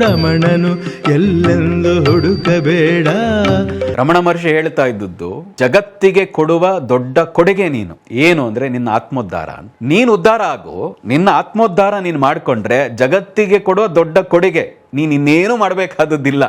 ರಮಣನು ಎಲ್ಲೆಂದು ಹುಡುಕಬೇಡ. ರಮಣ ಮಹರ್ಷಿ ಹೇಳ್ತಾ ಇದ್ದದ್ದು, ಜಗತ್ತಿಗೆ ಕೊಡುವ ದೊಡ್ಡ ಕೊಡುಗೆ ನೀನು ಏನು ಅಂದ್ರೆ ನಿನ್ನ ಆತ್ಮೋದ್ಧಾರ. ನೀನು ಉದ್ಧಾರ ಆಗು, ನಿನ್ನ ಆತ್ಮೋದ್ಧಾರ ನೀನು ಮಾಡ್ಕೊಂಡ್ರೆ ಜಗತ್ತಿಗೆ ಕೊಡುವ ದೊಡ್ಡ ಕೊಡುಗೆ. ನೀನ್ ಇನ್ನೇನು ಮಾಡ್ಬೇಕಾದದ್ದಿಲ್ಲ,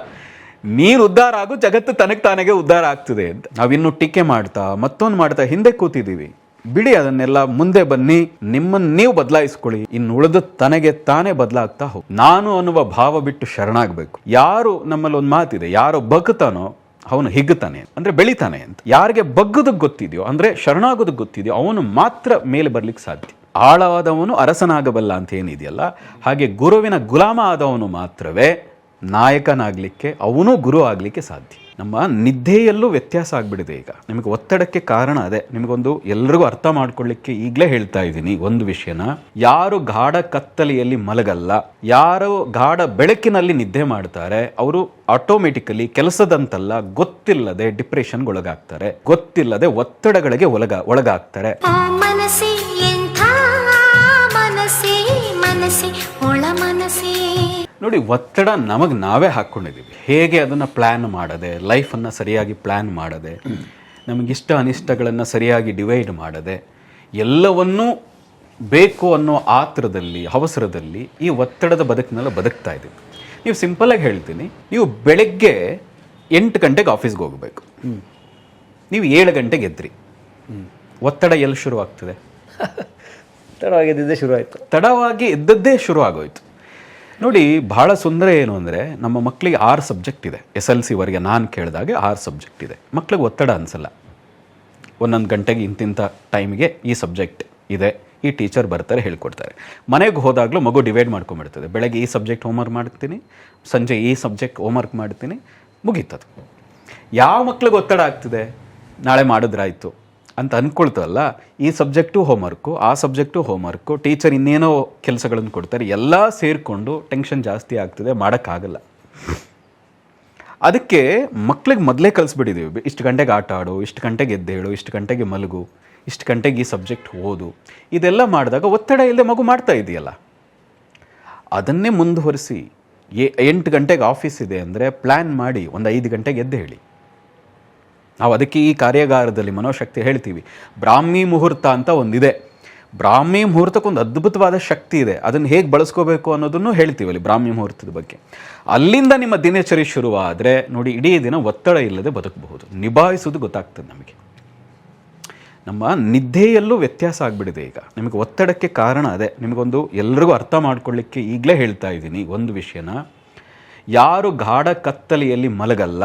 ನೀನು ಉದ್ಧಾರ ಆಗು, ಜಗತ್ತು ತನಗೆ ತಾನಾಗೆ ಉದ್ಧಾರ ಆಗ್ತದೆ ಅಂತ. ನಾವಿನ್ನು ಟೀಕೆ ಮಾಡ್ತಾ ಮತ್ತೊಂದು ಮಾಡ್ತಾ ಹಿಂದೆ ಕೂತಿದ್ದೀವಿ. ಬಿಡಿ ಅದನ್ನೆಲ್ಲ, ಮುಂದೆ ಬನ್ನಿ, ನಿಮ್ಮನ್ನು ನೀವು ಬದಲಾಯಿಸ್ಕೊಳ್ಳಿ. ಇನ್ನು ಉಳಿದ ತನಗೆ ತಾನೇ ಬದಲಾಗ್ತಾ ಹೋಗಿ ನಾನು ಅನ್ನುವ ಭಾವ ಬಿಟ್ಟು ಶರಣಾಗಬೇಕು. ಯಾರು, ನಮ್ಮಲ್ಲಿ ಒಂದು ಮಾತಿದೆ, ಯಾರು ಬಗ್ತಾನೋ ಅವನು ಹಿಗ್ತಾನೆ ಅಂದ್ರೆ ಬೆಳಿತಾನೆ ಅಂತ. ಯಾರಿಗೆ ಬಗ್ಗೋದಕ್ಕೆ ಗೊತ್ತಿದೆಯೋ ಅಂದ್ರೆ ಶರಣಾಗೋದಕ್ಕೆ ಗೊತ್ತಿದೆಯೋ ಅವನು ಮಾತ್ರ ಮೇಲೆ ಬರ್ಲಿಕ್ಕೆ ಸಾಧ್ಯ. ಆಳವಾದವನು ಅರಸನಾಗಬಲ್ಲ ಅಂತ ಏನಿದೆಯಲ್ಲ, ಹಾಗೆ ಗುರುವಿನ ಗುಲಾಮ ಆದವನು ಮಾತ್ರವೇ ನಾಯಕನಾಗ್ಲಿಕ್ಕೆ, ಅವನು ಗುರು ಆಗ್ಲಿಕ್ಕೆ ಸಾಧ್ಯ. ನಮ್ಮ ನಿದ್ದೆಯಲ್ಲೂ ವ್ಯತ್ಯಾಸ ಆಗ್ಬಿಟ್ಟಿದೆ ಈಗ. ನಿಮಗೆ ಒತ್ತಡಕ್ಕೆ ಕಾರಣ ಅದೇ. ನಿಮಗೊಂದು ಎಲ್ರಿಗೂ ಅರ್ಥ ಮಾಡ್ಕೊಳ್ಳಿಕ್ಕೆ ಈಗಲೇ ಹೇಳ್ತಾ ಇದ್ದೀನಿ ಒಂದು ವಿಷಯನ. ಯಾರು ಗಾಢ ಕತ್ತಲೆಯಲ್ಲಿ ಮಲಗಲ್ಲ, ಯಾರು ಗಾಢ ಬೆಳಕಿನಲ್ಲಿ ನಿದ್ದೆ ಮಾಡ್ತಾರೆ, ಅವರು ಆಟೋಮೆಟಿಕಲಿ ಕೆಲಸದಂತಲ್ಲ ಗೊತ್ತಿಲ್ಲದೆ ಡಿಪ್ರೆಷನ್ಗೆ ಒಳಗಾಗ್ತಾರೆ, ಗೊತ್ತಿಲ್ಲದೆ ಒತ್ತಡಗಳಿಗೆ ಒಳಗಾಗ್ತಾರೆ. ನೋಡಿ, ಒತ್ತಡ ನಮಗೆ ನಾವೇ ಹಾಕ್ಕೊಂಡಿದ್ದೀವಿ. ಹೇಗೆ ಅದನ್ನು ಪ್ಲ್ಯಾನ್ ಮಾಡದೆ, ಲೈಫನ್ನು ಸರಿಯಾಗಿ ಪ್ಲ್ಯಾನ್ ಮಾಡದೆ, ನಮಗಿಷ್ಟ ಅನಿಷ್ಟಗಳನ್ನು ಸರಿಯಾಗಿ ಡಿವೈಡ್ ಮಾಡದೆ, ಎಲ್ಲವನ್ನೂ ಬೇಕು ಅನ್ನೋ ಆತರದಲ್ಲಿ, ಅವಸರದಲ್ಲಿ ಈ ಒತ್ತಡದ ಬದುಕಿನೆಲ್ಲ ಬದುಕ್ತಾ ಇದ್ದೀವಿ. ನೀವು ಸಿಂಪಲಾಗಿ ಹೇಳ್ತೀನಿ, ನೀವು ಬೆಳಗ್ಗೆ 8 ಗಂಟೆಗೆ ಆಫೀಸ್ಗೆ ಹೋಗಬೇಕು, ನೀವು 7 ಗಂಟೆಗೆ ಎದ್ರಿ, ಒತ್ತಡ ಎಲ್ಲಿ ಶುರು ಆಗ್ತದೆ? ತಡವಾಗಿ ಎದ್ದದ್ದೇ ಶುರು ಆಗೋಯ್ತು. ನೋಡಿ, ಬಹಳ ಸುಂದರ ಏನು ಅಂದರೆ, ನಮ್ಮ ಮಕ್ಕಳಿಗೆ 6 ಸಬ್ಜೆಕ್ಟ್ ಇದೆ. SLC ವರೆಗೆ ನಾನು ಕೇಳಿದಾಗೆ 6 ಸಬ್ಜೆಕ್ಟ್ ಇದೆ. ಮಕ್ಳಿಗೆ ಒತ್ತಡ ಅನಿಸಲ್ಲ. 1 ಗಂಟೆಗೆ ಇಂತಿಂಥ ಟೈಮಿಗೆ ಈ ಸಬ್ಜೆಕ್ಟ್ ಇದೆ, ಈ ಟೀಚರ್ ಬರ್ತಾರೆ, ಹೇಳ್ಕೊಡ್ತಾರೆ. ಮನೆಗೆ ಹೋದಾಗಲೂ ಮಗು ಡಿವೈಡ್ ಮಾಡ್ಕೊಂಡ್ಬಿಡ್ತದೆ. ಬೆಳಗ್ಗೆ ಈ ಸಬ್ಜೆಕ್ಟ್ ಹೋಮ್ವರ್ಕ್ ಮಾಡ್ತೀನಿ, ಸಂಜೆ ಈ ಸಬ್ಜೆಕ್ಟ್ ಹೋಮ್ವರ್ಕ್ ಮಾಡ್ತೀನಿ, ಮುಗೀತದು. ಯಾವ ಮಕ್ಳಿಗೆ ಒತ್ತಡ ಆಗ್ತಿದೆ? ನಾಳೆ ಮಾಡಿದ್ರಾಯ್ತು ಅಂತ ಅಂದ್ಕೊಳ್ತಲ್ಲ. ಈ ಸಬ್ಜೆಕ್ಟು ಹೋಮ್ವರ್ಕು, ಆ ಸಬ್ಜೆಕ್ಟು ಹೋಮ್ವರ್ಕು, ಟೀಚರ್ ಇನ್ನೇನೋ ಕೆಲಸಗಳನ್ನು ಕೊಡ್ತಾರೆ, ಎಲ್ಲ ಸೇರಿಕೊಂಡು ಟೆನ್ಷನ್ ಜಾಸ್ತಿ ಆಗ್ತದೆ, ಮಾಡೋಕ್ಕಾಗಲ್ಲ. ಅದಕ್ಕೆ ಮಕ್ಳಿಗೆ ಮೊದಲೇ ಕಲಿಸ್ಬಿಟ್ಟಿದ್ದೀವಿ, ಇಷ್ಟು ಗಂಟೆಗೆ ಆಟ ಆಡು, ಇಷ್ಟು ಗಂಟೆಗೆ ಎದ್ದೇಳು, ಇಷ್ಟು ಗಂಟೆಗೆ ಮಲಗು, ಇಷ್ಟು ಗಂಟೆಗೆ ಈ ಸಬ್ಜೆಕ್ಟ್ ಓದು. ಇದೆಲ್ಲ ಮಾಡಿದಾಗ ಒತ್ತಡ ಇಲ್ಲದೆ ಮಗು ಮಾಡ್ತಾ ಇದೆಯಲ್ಲ. ಅದನ್ನೇ ಮುಂದುವರಿಸಿ 8 ಗಂಟೆಗೆ ಆಫೀಸ್ ಇದೆ ಅಂದರೆ ಪ್ಲ್ಯಾನ್ ಮಾಡಿ ಒಂದು 5 ಗಂಟೆಗೆ ಎದ್ದು ಹೇಳಿ. ನಾವು ಅದಕ್ಕೆ ಈ ಕಾರ್ಯಾಗಾರದಲ್ಲಿ ಮನೋಶಕ್ತಿ ಹೇಳ್ತೀವಿ. ಬ್ರಾಹ್ಮಿ ಮುಹೂರ್ತ ಅಂತ ಒಂದಿದೆ. ಬ್ರಾಹ್ಮಿ ಮುಹೂರ್ತಕ್ಕೊಂದು ಅದ್ಭುತವಾದ ಶಕ್ತಿ ಇದೆ. ಅದನ್ನು ಹೇಗೆ ಬಳಸ್ಕೋಬೇಕು ಅನ್ನೋದನ್ನು ಹೇಳ್ತೀವಿ ಅಲ್ಲಿ ಬ್ರಾಹ್ಮಿ ಮುಹೂರ್ತದ ಬಗ್ಗೆ. ಅಲ್ಲಿಂದ ನಿಮ್ಮ ದಿನಚರಿ ಶುರುವಾದರೆ ನೋಡಿ, ಇಡೀ ದಿನ ಒತ್ತಡ ಇಲ್ಲದೆ ಬದುಕಬಹುದು, ನಿಭಾಯಿಸೋದು ಗೊತ್ತಾಗ್ತದೆ ನಮಗೆ. ನಮ್ಮ ನಿದ್ದೆಯಲ್ಲೂ ವ್ಯತ್ಯಾಸ ಆಗಿಬಿಟ್ಟಿದೆ ಈಗ. ನಿಮಗೆ ಒತ್ತಡಕ್ಕೆ ಕಾರಣ ಅದೇ. ನಿಮಗೊಂದು ಎಲ್ರಿಗೂ ಅರ್ಥ ಮಾಡ್ಕೊಳ್ಳಿಕ್ಕೆ ಈಗಲೇ ಹೇಳ್ತಾ ಇದ್ದೀನಿ ಒಂದು ವಿಷಯನ. ಯಾರು ಗಾಢ ಕತ್ತಲೆಯಲ್ಲಿ ಮಲಗಲ್ಲ,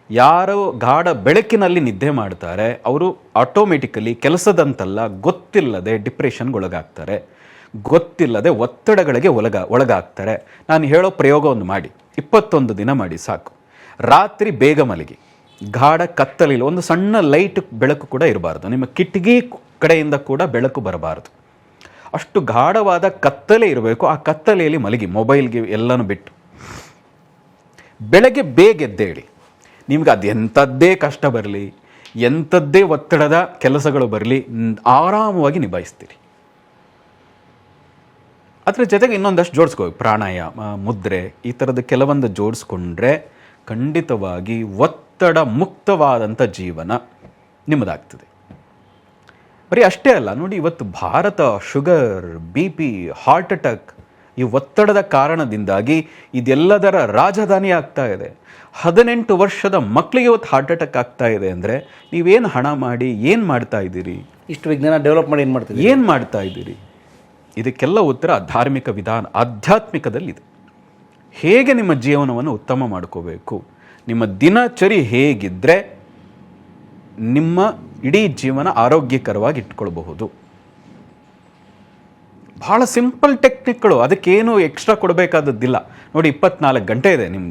ಯಾರು ಗಾಢ ಬೆಳಕಿನಲ್ಲಿ ನಿದ್ದೆ ಮಾಡ್ತಾರೆ, ಅವರು ಆಟೋಮೆಟಿಕಲಿ ಕೆಲಸದಂತಲ್ಲ ಗೊತ್ತಿಲ್ಲದೆ ಡಿಪ್ರೆಷನ್ಗೆ ಒಳಗಾಗ್ತಾರೆ, ಗೊತ್ತಿಲ್ಲದೆ ಒತ್ತಡಗಳಿಗೆ ಒಳಗಾಗ್ತಾರೆ. ನಾನು ಹೇಳೋ ಪ್ರಯೋಗ ಒಂದು ಮಾಡಿ, 21 ದಿನ ಮಾಡಿ ಸಾಕು. ರಾತ್ರಿ ಬೇಗ ಮಲಗಿ, ಗಾಢ ಕತ್ತಲೆಯಲ್ಲಿ ಒಂದು ಸಣ್ಣ ಲೈಟ್ ಬೆಳಕು ಕೂಡ ಇರಬಾರ್ದು, ನಿಮ್ಮ ಕಿಟಕಿ ಕಡೆಯಿಂದ ಕೂಡ ಬೆಳಕು ಬರಬಾರ್ದು, ಅಷ್ಟು ಗಾಢವಾದ ಕತ್ತಲೆ ಇರಬೇಕು. ಆ ಕತ್ತಲೆಯಲ್ಲಿ ಮಲಗಿ, ಮೊಬೈಲ್ಗೆ ಎಲ್ಲನೂ ಬಿಟ್ಟು ಬೆಳಗ್ಗೆ ಬೇಗ ಎದ್ದೇಳಿ. ನಿಮ್ಗೆ ಅದು ಎಂಥದ್ದೇ ಕಷ್ಟ ಬರಲಿ, ಎಂಥದ್ದೇ ಒತ್ತಡದ ಕೆಲಸಗಳು ಬರಲಿ, ಆರಾಮವಾಗಿ ನಿಭಾಯಿಸ್ತೀರಿ. ಅದರ ಜೊತೆಗೆ ಇನ್ನೊಂದಷ್ಟು ಜೋಡಿಸ್ಕೋ, ಪ್ರಾಣಾಯಾಮ, ಮುದ್ರೆ, ಈ ಥರದ ಕೆಲವೊಂದು ಜೋಡಿಸ್ಕೊಂಡ್ರೆ ಖಂಡಿತವಾಗಿ ಒತ್ತಡ ಮುಕ್ತವಾದಂಥ ಜೀವನ ನಿಮ್ಮದಾಗ್ತದೆ. ಬರೀ ಅಷ್ಟೇ ಅಲ್ಲ, ನೋಡಿ ಇವತ್ತು Bharat sugar, BP, heart attack, ಈ ಒತ್ತಡದ ಕಾರಣದಿಂದಾಗಿ ಇದೆಲ್ಲದರ ರಾಜಧಾನಿ ಆಗ್ತಾ ಇದೆ. 18 ವರ್ಷದ ಮಕ್ಕಳಿಗೆ ಇವತ್ತು ಹಾರ್ಟ್ ಅಟ್ಯಾಕ್ ಆಗ್ತಾ ಇದೆ ಅಂದರೆ ನೀವೇನು ಹಣ ಮಾಡಿ ಏನು ಮಾಡ್ತಾ ಇದ್ದೀರಿ? ಇಷ್ಟು ವಿಜ್ಞಾನ ಡೆವಲಪ್ ಮಾಡಿ ಏನು ಮಾಡ್ತಾ ಇದ್ದೀರಿ? ಇದಕ್ಕೆಲ್ಲ ಉತ್ತರ ಧಾರ್ಮಿಕ ವಿಧಾನ, ಆಧ್ಯಾತ್ಮಿಕದಲ್ಲಿದೆ. ಹೇಗೆ ನಿಮ್ಮ ಜೀವನವನ್ನು ಉತ್ತಮ ಮಾಡ್ಕೋಬೇಕು, ನಿಮ್ಮ ದಿನಚರಿ ಹೇಗಿದ್ದರೆ ನಿಮ್ಮ ಇಡೀ ಜೀವನ ಆರೋಗ್ಯಕರವಾಗಿ ಇಟ್ಕೊಳ್ಬಹುದು. ಭಾಳ ಸಿಂಪಲ್ ಟೆಕ್ನಿಕ್ಗಳು, ಅದಕ್ಕೇನು ಎಕ್ಸ್ಟ್ರಾ ಕೊಡಬೇಕಾದದ್ದಿಲ್ಲ. ನೋಡಿ, 24 ಗಂಟೆ ಇದೆ, ನಿಮ್ಮ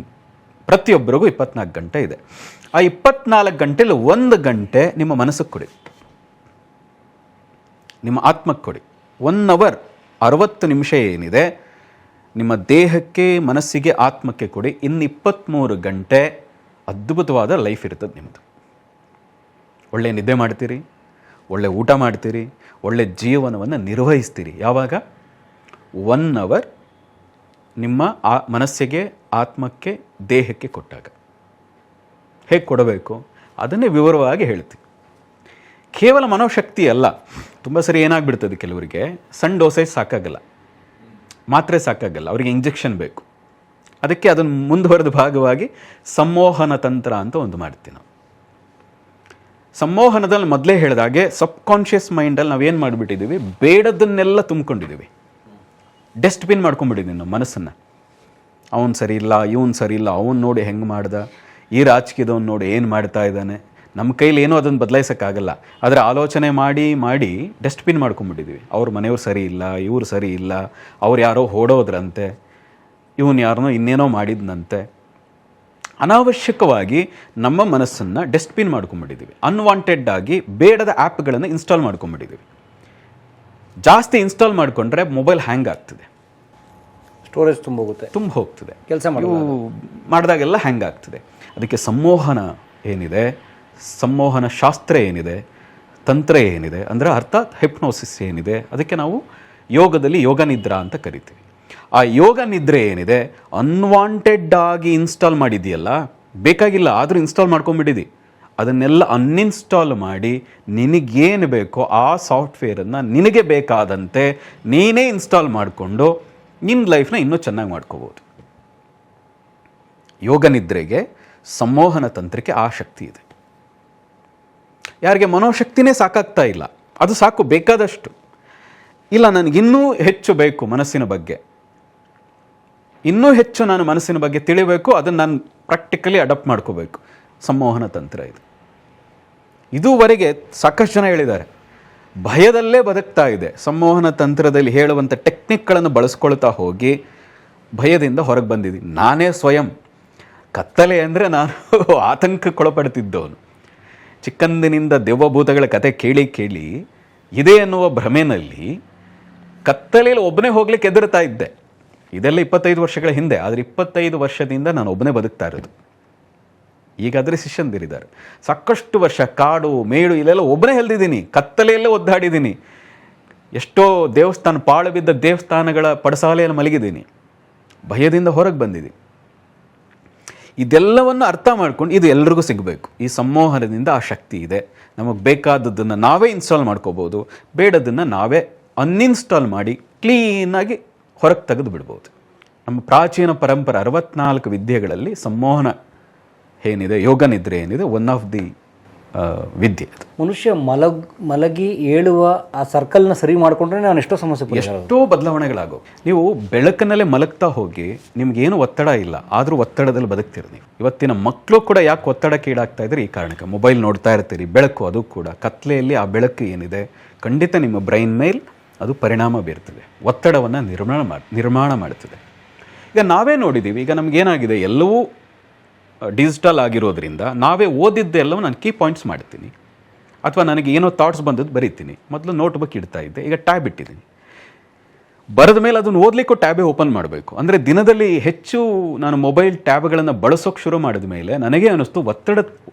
ಪ್ರತಿಯೊಬ್ಬರಿಗೂ 24 ಗಂಟೆ ಇದೆ. ಆ 24 ಗಂಟೆಯಲ್ಲಿ 1 ಗಂಟೆ ನಿಮ್ಮ ಮನಸ್ಸಿಗೆ ಕೊಡಿ, ನಿಮ್ಮ ಆತ್ಮಕ್ಕೆ ಕೊಡಿ. 1 ಅವರ್ 60 ನಿಮಿಷ ಏನಿದೆ ನಿಮ್ಮ ದೇಹಕ್ಕೆ, ಮನಸ್ಸಿಗೆ, ಆತ್ಮಕ್ಕೆ ಕೊಡಿ. ಇನ್ನು 23 ಗಂಟೆ ಅದ್ಭುತವಾದ ಲೈಫ್ ಇರ್ತದೆ ನಿಮ್ಮದು. ಒಳ್ಳೆ ನಿದ್ದೆ ಮಾಡ್ತೀರಿ, ಒಳ್ಳೆ ಊಟ ಮಾಡ್ತೀರಿ, ಒಳ್ಳೆ ಜೀವನವನ್ನು ನಿರ್ವಹಿಸ್ತೀರಿ. ಯಾವಾಗ? 1 ಅವರ್ ನಿಮ್ಮ ಮನಸ್ಸಿಗೆ, ಆತ್ಮಕ್ಕೆ, ದೇಹಕ್ಕೆ ಕೊಟ್ಟಾಗ. ಹೇಗೆ ಕೊಡಬೇಕು ಅದನ್ನೇ ವಿವರವಾಗಿ ಹೇಳ್ತೀವಿ. ಕೇವಲ ಮನೋಶಕ್ತಿ ಅಲ್ಲ. ತುಂಬ ಸರಿ ಏನಾಗ್ಬಿಡ್ತದೆ, ಕೆಲವರಿಗೆ ಸಣ್ಣ ಡೋಸೇಜ್ ಸಾಕಾಗಲ್ಲ, ಮಾತ್ರೆ ಸಾಕಾಗಲ್ಲ, ಅವರಿಗೆ ಇಂಜೆಕ್ಷನ್ ಬೇಕು. ಅದಕ್ಕೆ ಅದನ್ನು ಮುಂದುವರೆದ ಭಾಗವಾಗಿ ಸಂಮೋಹನ ತಂತ್ರ ಅಂತ ಒಂದು ಮಾಡ್ತೀವಿ ನಾವು. ಸಂಮೋಹನದಲ್ಲಿ ಮೊದಲೇ ಹೇಳಿದಾಗೆ ಸಬ್ಕಾನ್ಷಿಯಸ್ ಮೈಂಡಲ್ಲಿ ನಾವೇನು ಮಾಡಿಬಿಟ್ಟಿದ್ದೀವಿ, ಬೇಡದನ್ನೆಲ್ಲ ತುಂಬಿಕೊಂಡಿದ್ದೀವಿ, ಡಸ್ಟ್ಬಿನ್ ಮಾಡ್ಕೊಂಡ್ಬಿಟ್ಟಿದ್ದೀವಿ ನಮ್ಮ ಮನಸ್ಸನ್ನು. ಅವನು ಸರಿ ಇಲ್ಲ, ಇವನು ಸರಿ ಇಲ್ಲ, ಅವನು ನೋಡಿ ಹೆಂಗೆ ಮಾಡ್ದ, ಈ ರಾಜಕೀಯದವ್ನು ನೋಡಿ ಏನು ಮಾಡ್ತಾ ಇದ್ದಾನೆ. ನಮ್ಮ ಕೈಲಿ ಏನೂ ಅದನ್ನು ಬದಲಾಯಿಸೋಕ್ಕಾಗಲ್ಲ. ಆದರೆ ಆಲೋಚನೆ ಮಾಡಿ ಮಾಡಿ ಡಸ್ಟ್ಬಿನ್ ಮಾಡ್ಕೊಂಡ್ಬಿಟ್ಟಿದ್ದೀವಿ. ಅವ್ರ ಮನೆಯವ್ರು ಸರಿ ಇಲ್ಲ, ಇವ್ರು ಸರಿ ಇಲ್ಲ, ಅವ್ರು ಯಾರೋ ಓಡೋದ್ರಂತೆ, ಇವನು ಯಾರನ್ನೋ ಇನ್ನೇನೋ ಮಾಡಿದ್ನಂತೆ. ಅನಾವಶ್ಯಕವಾಗಿ ನಮ್ಮ ಮನಸ್ಸನ್ನು ಡಸ್ಟ್ಬಿನ್ ಮಾಡ್ಕೊಂಡ್ಬಿಟ್ಟಿದ್ದೀವಿ. ಅನ್ವಾಂಟೆಡ್ ಆಗಿ ಬೇಡದ ಆ್ಯಪ್ಗಳನ್ನು ಇನ್ಸ್ಟಾಲ್ ಮಾಡ್ಕೊಂಡ್ಬಿಟ್ಟಿದ್ದೀವಿ. ಜಾಸ್ತಿ ಇನ್ಸ್ಟಾಲ್ ಮಾಡಿಕೊಂಡ್ರೆ ಮೊಬೈಲ್ ಹ್ಯಾಂಗ್ ಆಗ್ತದೆ, ಸ್ಟೋರೇಜ್ ತುಂಬ ಹೋಗ್ತದೆ, ಕೆಲಸ ಮಾಡಿದಾಗೆಲ್ಲ ಹ್ಯಾಂಗ್ ಆಗ್ತದೆ. ಅದಕ್ಕೆ ಸಂಮೋಹನ ಏನಿದೆ, ಸಂಮೋಹನ ಶಾಸ್ತ್ರ ಏನಿದೆ, ತಂತ್ರ ಏನಿದೆ, ಅಂದರೆ ಅರ್ಥಾತ್ ಹಿಪ್ನೋಸಿಸ್ ಏನಿದೆ, ಅದಕ್ಕೆ ನಾವು ಯೋಗದಲ್ಲಿ ಯೋಗ ನಿದ್ರಾ ಅಂತ ಕರಿತೀವಿ. ಆ ಯೋಗ ನಿದ್ರೆ ಏನಿದೆ, ಅನ್ವಾಂಟೆಡ್ ಆಗಿ ಇನ್ಸ್ಟಾಲ್ ಮಾಡಿದೆಯಲ್ಲ, ಬೇಕಾಗಿಲ್ಲ ಆದರೂ ಇನ್ಸ್ಟಾಲ್ ಮಾಡ್ಕೊಂಡ್ಬಿಟ್ಟಿದ್ದಿ, ಅದನ್ನೆಲ್ಲ ಅನ್ಇನ್ಸ್ಟಾಲ್ ಮಾಡಿ ನಿನಗೇನು ಬೇಕೋ ಆ ಸಾಫ್ಟ್ವೇರನ್ನು ನಿನಗೆ ಬೇಕಾದಂತೆ ನೀನೇ ಇನ್ಸ್ಟಾಲ್ ಮಾಡಿಕೊಂಡು ನಿನ್ನ ಲೈಫ್ನ ಇನ್ನೂ ಚೆನ್ನಾಗಿ ಮಾಡ್ಕೋಬೋದು. ಯೋಗ ನಿದ್ರೆಗೆ, ಸಂಮೋಹನ ತಂತ್ರಕ್ಕೆ ಆ ಶಕ್ತಿ ಇದೆ. ಯಾರಿಗೆ ಮನೋಶಕ್ತಿನೇ ಸಾಕಾಗ್ತಾ ಇಲ್ಲ, ಅದು ಸಾಕು ಬೇಕಾದಷ್ಟು, ಇಲ್ಲ ನನಗಿನ್ನೂ ಹೆಚ್ಚು ಬೇಕು ಮನಸ್ಸಿನ ಬಗ್ಗೆ, ಇನ್ನೂ ಹೆಚ್ಚು ನಾನು ಮನಸ್ಸಿನ ಬಗ್ಗೆ ತಿಳಿಬೇಕು, ಅದನ್ನು ನಾನು ಪ್ರಾಕ್ಟಿಕಲಿ ಅಡಾಪ್ಟ್ ಮಾಡ್ಕೋಬೇಕು, ಸಂಮೋಹನ ತಂತ್ರ ಇದು. ಇದುವರೆಗೆ ಸಾಕಷ್ಟು ಜನ ಹೇಳಿದ್ದಾರೆ, ಭಯದಲ್ಲೇ ಬದುಕ್ತಾ ಇದೆ. ಸಂಮೋಹನ ತಂತ್ರದಲ್ಲಿ ಹೇಳುವಂಥ ಟೆಕ್ನಿಕ್ಗಳನ್ನು ಬಳಸ್ಕೊಳ್ತಾ ಹೋಗಿ ಭಯದಿಂದ ಹೊರಗೆ ಬಂದಿದ್ದೀನಿ. ನಾನೇ ಸ್ವಯಂ ಕತ್ತಲೆ ಅಂದರೆ ನಾನು ಆತಂಕಕ್ಕೊಳಪಡ್ತಿದ್ದವನು. ಚಿಕ್ಕಂದಿನಿಂದ ದೆವ್ವಭೂತಗಳ ಕತೆ ಕೇಳಿ ಕೇಳಿ ಇದೆ ಅನ್ನುವ ಭ್ರಮೆನಲ್ಲಿ ಕತ್ತಲೆಯಲ್ಲಿ ಒಬ್ಬನೇ ಹೋಗ್ಲಿಕ್ಕೆ ಹೆದರ್ತಾ ಇದ್ದೆ. ಇದೆಲ್ಲ 25 ವರ್ಷಗಳ ಹಿಂದೆ. ಆದರೆ 25 ವರ್ಷದಿಂದ ನಾನು ಒಬ್ಬನೇ ಬದುಕ್ತಾ ಇರೋದು. ಈಗಾದರೆ ಶಿಷ್ಯಂದಿರಿದ್ದಾರೆ. ಸಾಕಷ್ಟು ವರ್ಷ ಕಾಡು ಮೇಡು ಇಲ್ಲೆಲ್ಲ ಒಬ್ಬನೇ ಹೆಲ್ದಿದ್ದೀನಿ, ಕತ್ತಲೆಯಲ್ಲೇ ಒದ್ದಾಡಿದ್ದೀನಿ. ಎಷ್ಟೋ ದೇವಸ್ಥಾನ, ಪಾಳು ಬಿದ್ದ ದೇವಸ್ಥಾನಗಳ ಪಡಸಾಲೆಯಲ್ಲಿ ಮಲಗಿದ್ದೀನಿ, ಭಯದಿಂದ ಹೊರಗೆ ಬಂದಿದ್ದೀನಿ. ಇದೆಲ್ಲವನ್ನು ಅರ್ಥ ಮಾಡ್ಕೊಂಡು ಇದು ಎಲ್ರಿಗೂ ಸಿಗಬೇಕು. ಈ ಸಂಮೋಹನದಿಂದ ಆ ಶಕ್ತಿ ಇದೆ. ನಮಗೆ ಬೇಕಾದದ್ದನ್ನು ನಾವೇ ಇನ್ಸ್ಟಾಲ್ ಮಾಡ್ಕೋಬೋದು, ಬೇಡದನ್ನು ನಾವೇ ಅನ್ಇನ್ಸ್ಟಾಲ್ ಮಾಡಿ ಕ್ಲೀನಾಗಿ ಹೊರಗೆ ತೆಗೆದು ಬಿಡ್ಬೋದು. ನಮ್ಮ ಪ್ರಾಚೀನ ಪರಂಪರೆ 64 ವಿದ್ಯೆಗಳಲ್ಲಿ ಸಂಮೋಹನ ಏನಿದೆ, ಯೋಗ ನಿದ್ರೆ ಏನಿದೆ, ಒನ್ ಆಫ್ ದಿ ವಿದ್ಯೆ. ಮನುಷ್ಯ ಮಲಗಿ ಏಳುವ ಆ ಸರ್ಕಲ್ನ ಸರಿ ಮಾಡಿಕೊಂಡ್ರೆ ನಾನು ಎಷ್ಟೋ ಸಮಸ್ಯೆ, ಎಷ್ಟೋ ಬದಲಾವಣೆಗಳಾಗೋ. ನೀವು ಬೆಳಕಿನಲ್ಲೇ ಮಲಗ್ತಾ ಹೋಗಿ ನಿಮ್ಗೇನು ಒತ್ತಡ ಇಲ್ಲ, ಆದರೂ ಒತ್ತಡದಲ್ಲಿ ಬದುಕ್ತೀರಿ ನೀವು. ಇವತ್ತಿನ ಮಕ್ಕಳು ಕೂಡ ಯಾಕೆ ಒತ್ತಡಕ್ಕೆ ಈಡಾಗ್ತಾ ಇದ್ದಾರೆ? ಈ ಕಾರಣಕ್ಕೆ. ಮೊಬೈಲ್ ನೋಡ್ತಾ ಇರ್ತೀರಿ, ಬೆಳಕು, ಅದು ಕೂಡ ಕತ್ಲೆಯಲ್ಲಿ ಆ ಬೆಳಕು ಏನಿದೆ ಖಂಡಿತ ನಿಮ್ಮ ಬ್ರೈನ್ ಮೇಲೆ ಅದು ಪರಿಣಾಮ ಬೀರ್ತದೆ, ಒತ್ತಡವನ್ನು ನಿರ್ಮಾಣ ಮಾಡ್ತದೆ. ಈಗ ನಾವೇ ನೋಡಿದ್ದೀವಿ, ಈಗ ನಮಗೇನಾಗಿದೆ, ಎಲ್ಲವೂ ಡಿಜಿಟಲ್ ಆಗಿರೋದ್ರಿಂದ ನಾವೇ ಓದಿದ್ದೆಲ್ಲವೂ ನಾನು ಕೀ ಪಾಯಿಂಟ್ಸ್ ಮಾಡ್ತೀನಿ, ಅಥವಾ ನನಗೆ ಏನೋ ಥಾಟ್ಸ್ ಬಂದದ್ದು ಬರೀತೀನಿ. ಮೊದಲು ನೋಟ್ಬುಕ್ ಇಡ್ತಾ ಇದ್ದೆ, ಈಗ ಟ್ಯಾಬ್ ಇಟ್ಟಿದ್ದೀನಿ. ಬರೆದ ಮೇಲೆ ಅದನ್ನು ಓದಲಿಕ್ಕೂ ಟ್ಯಾಬೇ ಓಪನ್ ಮಾಡಬೇಕು. ಅಂದರೆ ದಿನದಲ್ಲಿ ಹೆಚ್ಚು ನಾನು ಮೊಬೈಲ್ ಟ್ಯಾಬ್ಗಳನ್ನು ಬಳಸೋಕೆ ಶುರು ಮಾಡಿದ ಮೇಲೆ ನನಗೆ ಅನ್ನಿಸ್ತು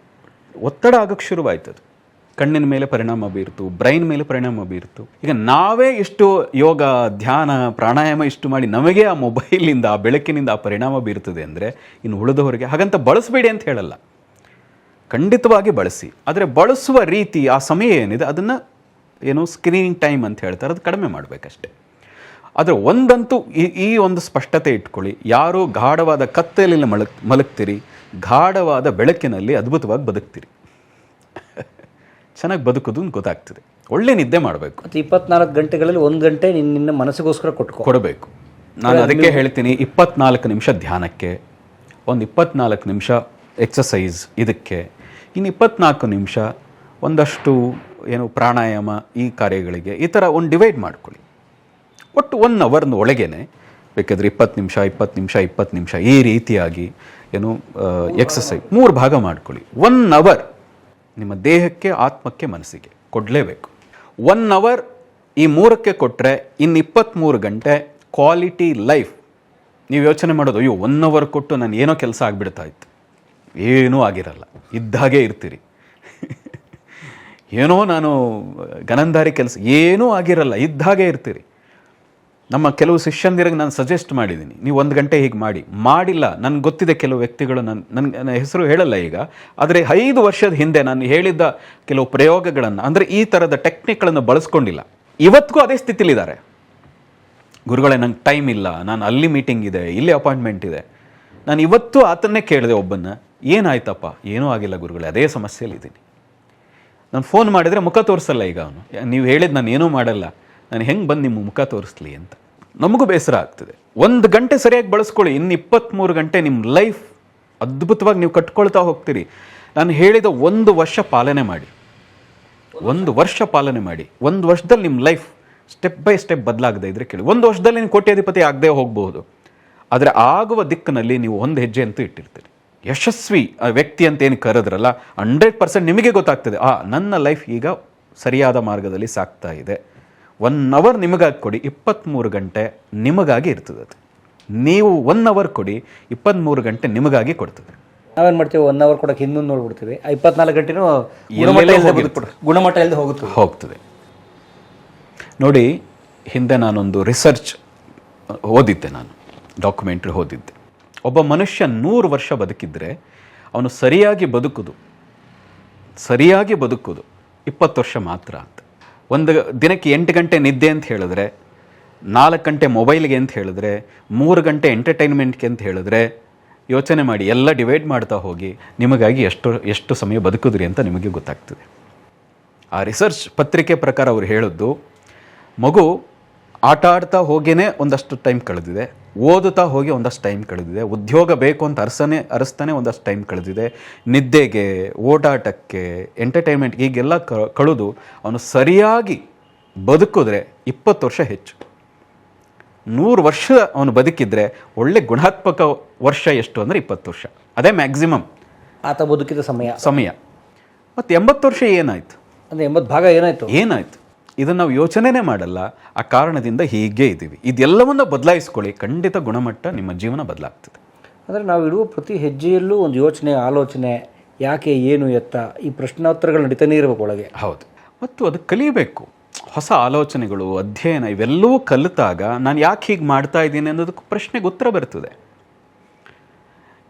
ಒತ್ತಡ ಆಗೋಕ್ಕೆ ಶುರುವಾಯ್ತದು. ಕಣ್ಣಿನ ಮೇಲೆ ಪರಿಣಾಮ ಬೀರ್ತು, ಬ್ರೈನ್ ಮೇಲೆ ಪರಿಣಾಮ ಬೀರ್ತು. ಈಗ ನಾವೇ ಇಷ್ಟು ಯೋಗ, ಧ್ಯಾನ, ಪ್ರಾಣಾಯಾಮ ಇಷ್ಟು ಮಾಡಿ ನಮಗೆ ಆ ಮೊಬೈಲಿಂದ, ಆ ಬೆಳಕಿನಿಂದ ಆ ಪರಿಣಾಮ ಬೀರ್ತದೆ ಅಂದರೆ ಇನ್ನು ಉಳಿದವರಿಗೆ ಹಾಗಂತ ಬಳಸಬೇಡಿ ಅಂತ ಹೇಳಲ್ಲ, ಖಂಡಿತವಾಗಿ ಬಳಸಿ. ಆದರೆ ಬಳಸುವ ರೀತಿ, ಆ ಸಮಯ ಏನಿದೆ ಅದನ್ನು ಏನು ಸ್ಕ್ರೀನಿಂಗ್ ಟೈಮ್ ಅಂತ ಹೇಳ್ತಾರೆ, ಅದು ಕಡಿಮೆ ಮಾಡಬೇಕಷ್ಟೆ. ಆದರೆ ಒಂದಂತೂ ಈ ಒಂದು ಸ್ಪಷ್ಟತೆ ಇಟ್ಕೊಳ್ಳಿ, ಯಾರು ಗಾಢವಾದ ಕತ್ತಲೆಯಲ್ಲಿ ಮಲಗ್ತೀರಿ, ಗಾಢವಾದ ಬೆಳಕಿನಲ್ಲಿ ಅದ್ಭುತವಾಗಿ ಬದುಕ್ತೀರಿ, ಚೆನ್ನಾಗಿ ಬದುಕೋದು ಗೊತ್ತಾಗ್ತದೆ. ಒಳ್ಳೆ ನಿದ್ದೆ ಮಾಡಬೇಕು. 24 ಗಂಟೆಗಳಲ್ಲಿ 1 ಗಂಟೆ ನಿನ್ನ ಮನಸ್ಸಿಗೋಸ್ಕರ ಕೊಡಬೇಕು. ನಾನು ಅದಕ್ಕೆ ಹೇಳ್ತೀನಿ, 24 ನಿಮಿಷ ಧ್ಯಾನಕ್ಕೆ, ಒಂದು 24 ನಿಮಿಷ ಎಕ್ಸಸೈಸ್ ಇದಕ್ಕೆ, ಇನ್ನು 24 ನಿಮಿಷ ಒಂದಷ್ಟು ಏನು ಪ್ರಾಣಾಯಾಮ ಈ ಕಾರ್ಯಗಳಿಗೆ, ಈ ಥರ ಒಂದು ಡಿವೈಡ್ ಮಾಡ್ಕೊಳ್ಳಿ. ಒಟ್ಟು 1 ಅವರ್ನ ಒಳಗೇನೆ ಬೇಕಾದರೆ 20 ನಿಮಿಷ 20 ನಿಮಿಷ 20 ನಿಮಿಷ ಈ ರೀತಿಯಾಗಿ ಏನು ಎಕ್ಸಸೈಸ್ 3 ಭಾಗ ಮಾಡ್ಕೊಳ್ಳಿ. 1 ಅವರ್ ನಿಮ್ಮ ದೇಹಕ್ಕೆ, ಆತ್ಮಕ್ಕೆ, ಮನಸ್ಸಿಗೆ ಕೊಡಲೇಬೇಕು. 1 ಅವರ್ ಈ 3ಕ್ಕೆ ಕೊಟ್ಟರೆ ಇನ್ನು 23 ಗಂಟೆ ಕ್ವಾಲಿಟಿ ಲೈಫ್. ನೀವು ಯೋಚನೆ ಮಾಡೋದು, ಅಯ್ಯೋ 1 ಅವರ್ ಕೊಟ್ಟು ನಾನು ಏನೋ ಕೆಲಸ ಆಗಿಬಿಡ್ತಾ ಇತ್ತು. ಏನೂ ಆಗಿರಲ್ಲ, ಇದ್ದಾಗೆ ಇರ್ತೀರಿ. ಏನೋ ನಾನು ಗನಂದಾರಿ ಕೆಲಸ, ಏನೂ ಆಗಿರಲ್ಲ, ಇದ್ದಾಗೆ ಇರ್ತೀರಿ. ನಮ್ಮ ಕೆಲವು ಶಿಷ್ಯಂದಿರಿಗೆ ನಾನು ಸಜೆಸ್ಟ್ ಮಾಡಿದ್ದೀನಿ, ನೀವು 1 ಗಂಟೆ ಹೀಗೆ ಮಾಡಿಲ್ಲ. ನನಗೆ ಗೊತ್ತಿದೆ ಕೆಲವು ವ್ಯಕ್ತಿಗಳು, ನನ್ನ ಹೆಸರು ಹೇಳಲ್ಲ ಈಗ, ಆದರೆ 5 ವರ್ಷದ ಹಿಂದೆ ನಾನು ಹೇಳಿದ್ದ ಕೆಲವು ಪ್ರಯೋಗಗಳನ್ನು, ಅಂದರೆ ಈ ಥರದ ಟೆಕ್ನಿಕ್ಗಳನ್ನು ಬಳಸ್ಕೊಂಡಿಲ್ಲ. ಇವತ್ತಿಗೂ ಅದೇ ಸ್ಥಿತಿಲಿದ್ದಾರೆ. ಗುರುಗಳೇ ನಂಗೆ ಟೈಮ್ ಇಲ್ಲ, ನಾನು ಅಲ್ಲಿ ಮೀಟಿಂಗ್ ಇದೆ, ಇಲ್ಲಿ ಅಪಾಯಿಂಟ್ಮೆಂಟ್ ಇದೆ. ನಾನು ಇವತ್ತು ಆತನ್ನೇ ಕೇಳಿದೆ ಒಬ್ಬನ್ನ, ಏನಾಯ್ತಪ್ಪ? ಏನೂ ಆಗಿಲ್ಲ ಗುರುಗಳೇ, ಅದೇ ಸಮಸ್ಯೆಯಲ್ಲಿದ್ದೀನಿ. ನಾನು ಫೋನ್ ಮಾಡಿದರೆ ಮುಖ ತೋರಿಸಲ್ಲ ಈಗ ಅವನು. ನೀವು ಹೇಳಿದ್ದು ನಾನು ಏನೂ ಮಾಡಲ್ಲ, ನಾನು ಹೆಂಗೆ ಬಂದು ನಿಮ್ಮ ಮುಖ ತೋರಿಸ್ಲಿ ಅಂತ. ನಮಗೂ ಬೇಸರ ಆಗ್ತದೆ. 1 ಗಂಟೆ ಸರಿಯಾಗಿ ಬಳಸ್ಕೊಳ್ಳಿ, ಇನ್ನು 23 ಗಂಟೆ ನಿಮ್ಮ ಲೈಫ್ ಅದ್ಭುತವಾಗಿ ನೀವು ಕಟ್ಕೊಳ್ತಾ ಹೋಗ್ತೀರಿ. ನಾನು ಹೇಳಿದ 1 ವರ್ಷ ಪಾಲನೆ ಮಾಡಿ, 1 ವರ್ಷ ಪಾಲನೆ ಮಾಡಿ. 1 ವರ್ಷದಲ್ಲಿ ನಿಮ್ಮ ಲೈಫ್ ಸ್ಟೆಪ್ ಬೈ ಸ್ಟೆಪ್ ಬದಲಾಗದೆ ಇದ್ರೆ ಕೇಳಿ. 1 ವರ್ಷದಲ್ಲಿ ನೀವು ಕೋಟ್ಯಾಧಿಪತಿ ಆಗದೆ ಹೋಗಬಹುದು, ಆದರೆ ಆಗುವ ದಿಕ್ಕಿನಲ್ಲಿ ನೀವು 1 ಹೆಜ್ಜೆ ಅಂತೂ ಇಟ್ಟಿರ್ತೀರಿ. ಯಶಸ್ವಿ ವ್ಯಕ್ತಿ ಅಂತ ಏನು ಕರೆದ್ರಲ್ಲ, 100% ನಿಮಗೆ ಗೊತ್ತಾಗ್ತದೆ, ನನ್ನ ಲೈಫ್ ಈಗ ಸರಿಯಾದ ಮಾರ್ಗದಲ್ಲಿ ಸಾಗ್ತಾ ಇದೆ. 1 ಅವರ್ ನಿಮಗಾಗಿ ಕೊಡಿ, 23 ಗಂಟೆ ನಿಮಗಾಗಿ ಇರ್ತದೆ. ಅದು ನೀವು 1 ಅವರ್ ಕೊಡಿ, 23 ಗಂಟೆ ನಿಮಗಾಗಿ ಕೊಡ್ತದೆ. ನಾವೇನು ಮಾಡ್ತೀವಿ, 1 ಅವರ್ ಕೊಡೋಕೆ ಹಿಂದೊಂದು ನೋಡ್ಬಿಡ್ತೀವಿ, 24 ಗಂಟೆನೂ ಗುಣಮಟ್ಟ ಇಲ್ಲದೆ ಹೋಗ್ತದೆ. ನೋಡಿ, ಹಿಂದೆ ನಾನೊಂದು ರಿಸರ್ಚ್ ಓದಿದ್ದೆ, ನಾನು ಡಾಕ್ಯುಮೆಂಟ್ರಿ ಓದಿದ್ದೆ. ಒಬ್ಬ ಮನುಷ್ಯ 100 ವರ್ಷ ಬದುಕಿದ್ರೆ ಅವನು ಸರಿಯಾಗಿ ಬದುಕೋದು 20 ವರ್ಷ ಮಾತ್ರ ಅಂತ. ಒಂದು ದಿನಕ್ಕೆ 8 ಗಂಟೆ ನಿದ್ದೆ ಅಂತ ಹೇಳಿದ್ರೆ, 4 ಗಂಟೆ ಮೊಬೈಲ್ಗೆ ಅಂತ ಹೇಳಿದ್ರೆ, 3 ಗಂಟೆ ಎಂಟರ್ಟೈನ್ಮೆಂಟ್ಗೆ ಅಂತ ಹೇಳಿದ್ರೆ, ಯೋಚನೆ ಮಾಡಿ, ಎಲ್ಲ ಡಿವೈಡ್ ಮಾಡ್ತಾ ಹೋಗಿ ನಿಮಗಾಗಿ ಎಷ್ಟು ಸಮಯ ಬದುಕಿದ್ರಿ ಅಂತ ನಿಮಗೆ ಗೊತ್ತಾಗ್ತದೆ. ಆ ರಿಸರ್ಚ್ ಪತ್ರಿಕೆ ಪ್ರಕಾರ ಅವ್ರು ಹೇಳಿದ್ದು, ಮಗು ಆಟ ಆಡ್ತಾ ಹೋಗಿಯೇ ಒಂದಷ್ಟು ಟೈಮ್ ಕಳೆದಿದೆ, ಓದುತ್ತಾ ಹೋಗಿ ಒಂದಷ್ಟು ಟೈಮ್ ಕಳೆದಿದೆ, ಉದ್ಯೋಗ ಬೇಕು ಅಂತ ಅರಸ್ತಾನೆ ಒಂದಷ್ಟು ಟೈಮ್ ಕಳೆದಿದೆ, ನಿದ್ದೆಗೆ, ಓಡಾಟಕ್ಕೆ, ಎಂಟರ್ಟೈನ್ಮೆಂಟ್ ಹೀಗೆಲ್ಲ ಕಳೆದು ಅವನು ಸರಿಯಾಗಿ ಬದುಕಿದ್ರೆ 20 ವರ್ಷ ಹೆಚ್ಚು. 100 ವರ್ಷ ಅವನು ಬದುಕಿದ್ರೆ ಒಳ್ಳೆ ಗುಣಾತ್ಮಕ ವರ್ಷ ಎಷ್ಟು ಅಂದರೆ 20 ವರ್ಷ. ಅದೇ ಮ್ಯಾಕ್ಸಿಮಮ್ ಆತ ಬದುಕಿದ ಸಮಯ. ಮತ್ತು 80 ವರ್ಷ ಏನಾಯಿತು? ಅಂದರೆ 80 ಭಾಗ ಏನಾಯಿತು? ಇದನ್ನು ನಾವು ಯೋಚನೆನೇ ಮಾಡಲ್ಲ. ಆ ಕಾರಣದಿಂದ ಹೀಗೆ ಇದ್ದೀವಿ. ಇದೆಲ್ಲವನ್ನು ಬದಲಾಯಿಸ್ಕೊಳ್ಳಿ, ಖಂಡಿತ ಗುಣಮಟ್ಟ ನಿಮ್ಮ ಜೀವನ ಬದಲಾಗ್ತದೆ. ಅಂದರೆ ನಾವು ಇಡುವ ಪ್ರತಿ ಹೆಜ್ಜೆಯಲ್ಲೂ ಒಂದು ಯೋಚನೆ, ಆಲೋಚನೆ, ಯಾಕೆ, ಏನು, ಎತ್ತ, ಈ ಪ್ರಶ್ನೋತ್ತರಗಳು ನಡೀತಾನೆ ಇರಬೇಕು ಒಳಗೆ. ಹೌದು, ಮತ್ತು ಅದು ಕಲಿಯಬೇಕು. ಹೊಸ ಆಲೋಚನೆಗಳು, ಅಧ್ಯಯನ ಇವೆಲ್ಲವೂ ಕಲಿತಾಗ ನಾನು ಯಾಕೆ ಹೀಗೆ ಮಾಡ್ತಾ ಇದ್ದೀನಿ ಅನ್ನೋದಕ್ಕೆ ಪ್ರಶ್ನೆಗೆ ಉತ್ತರ ಬರ್ತದೆ.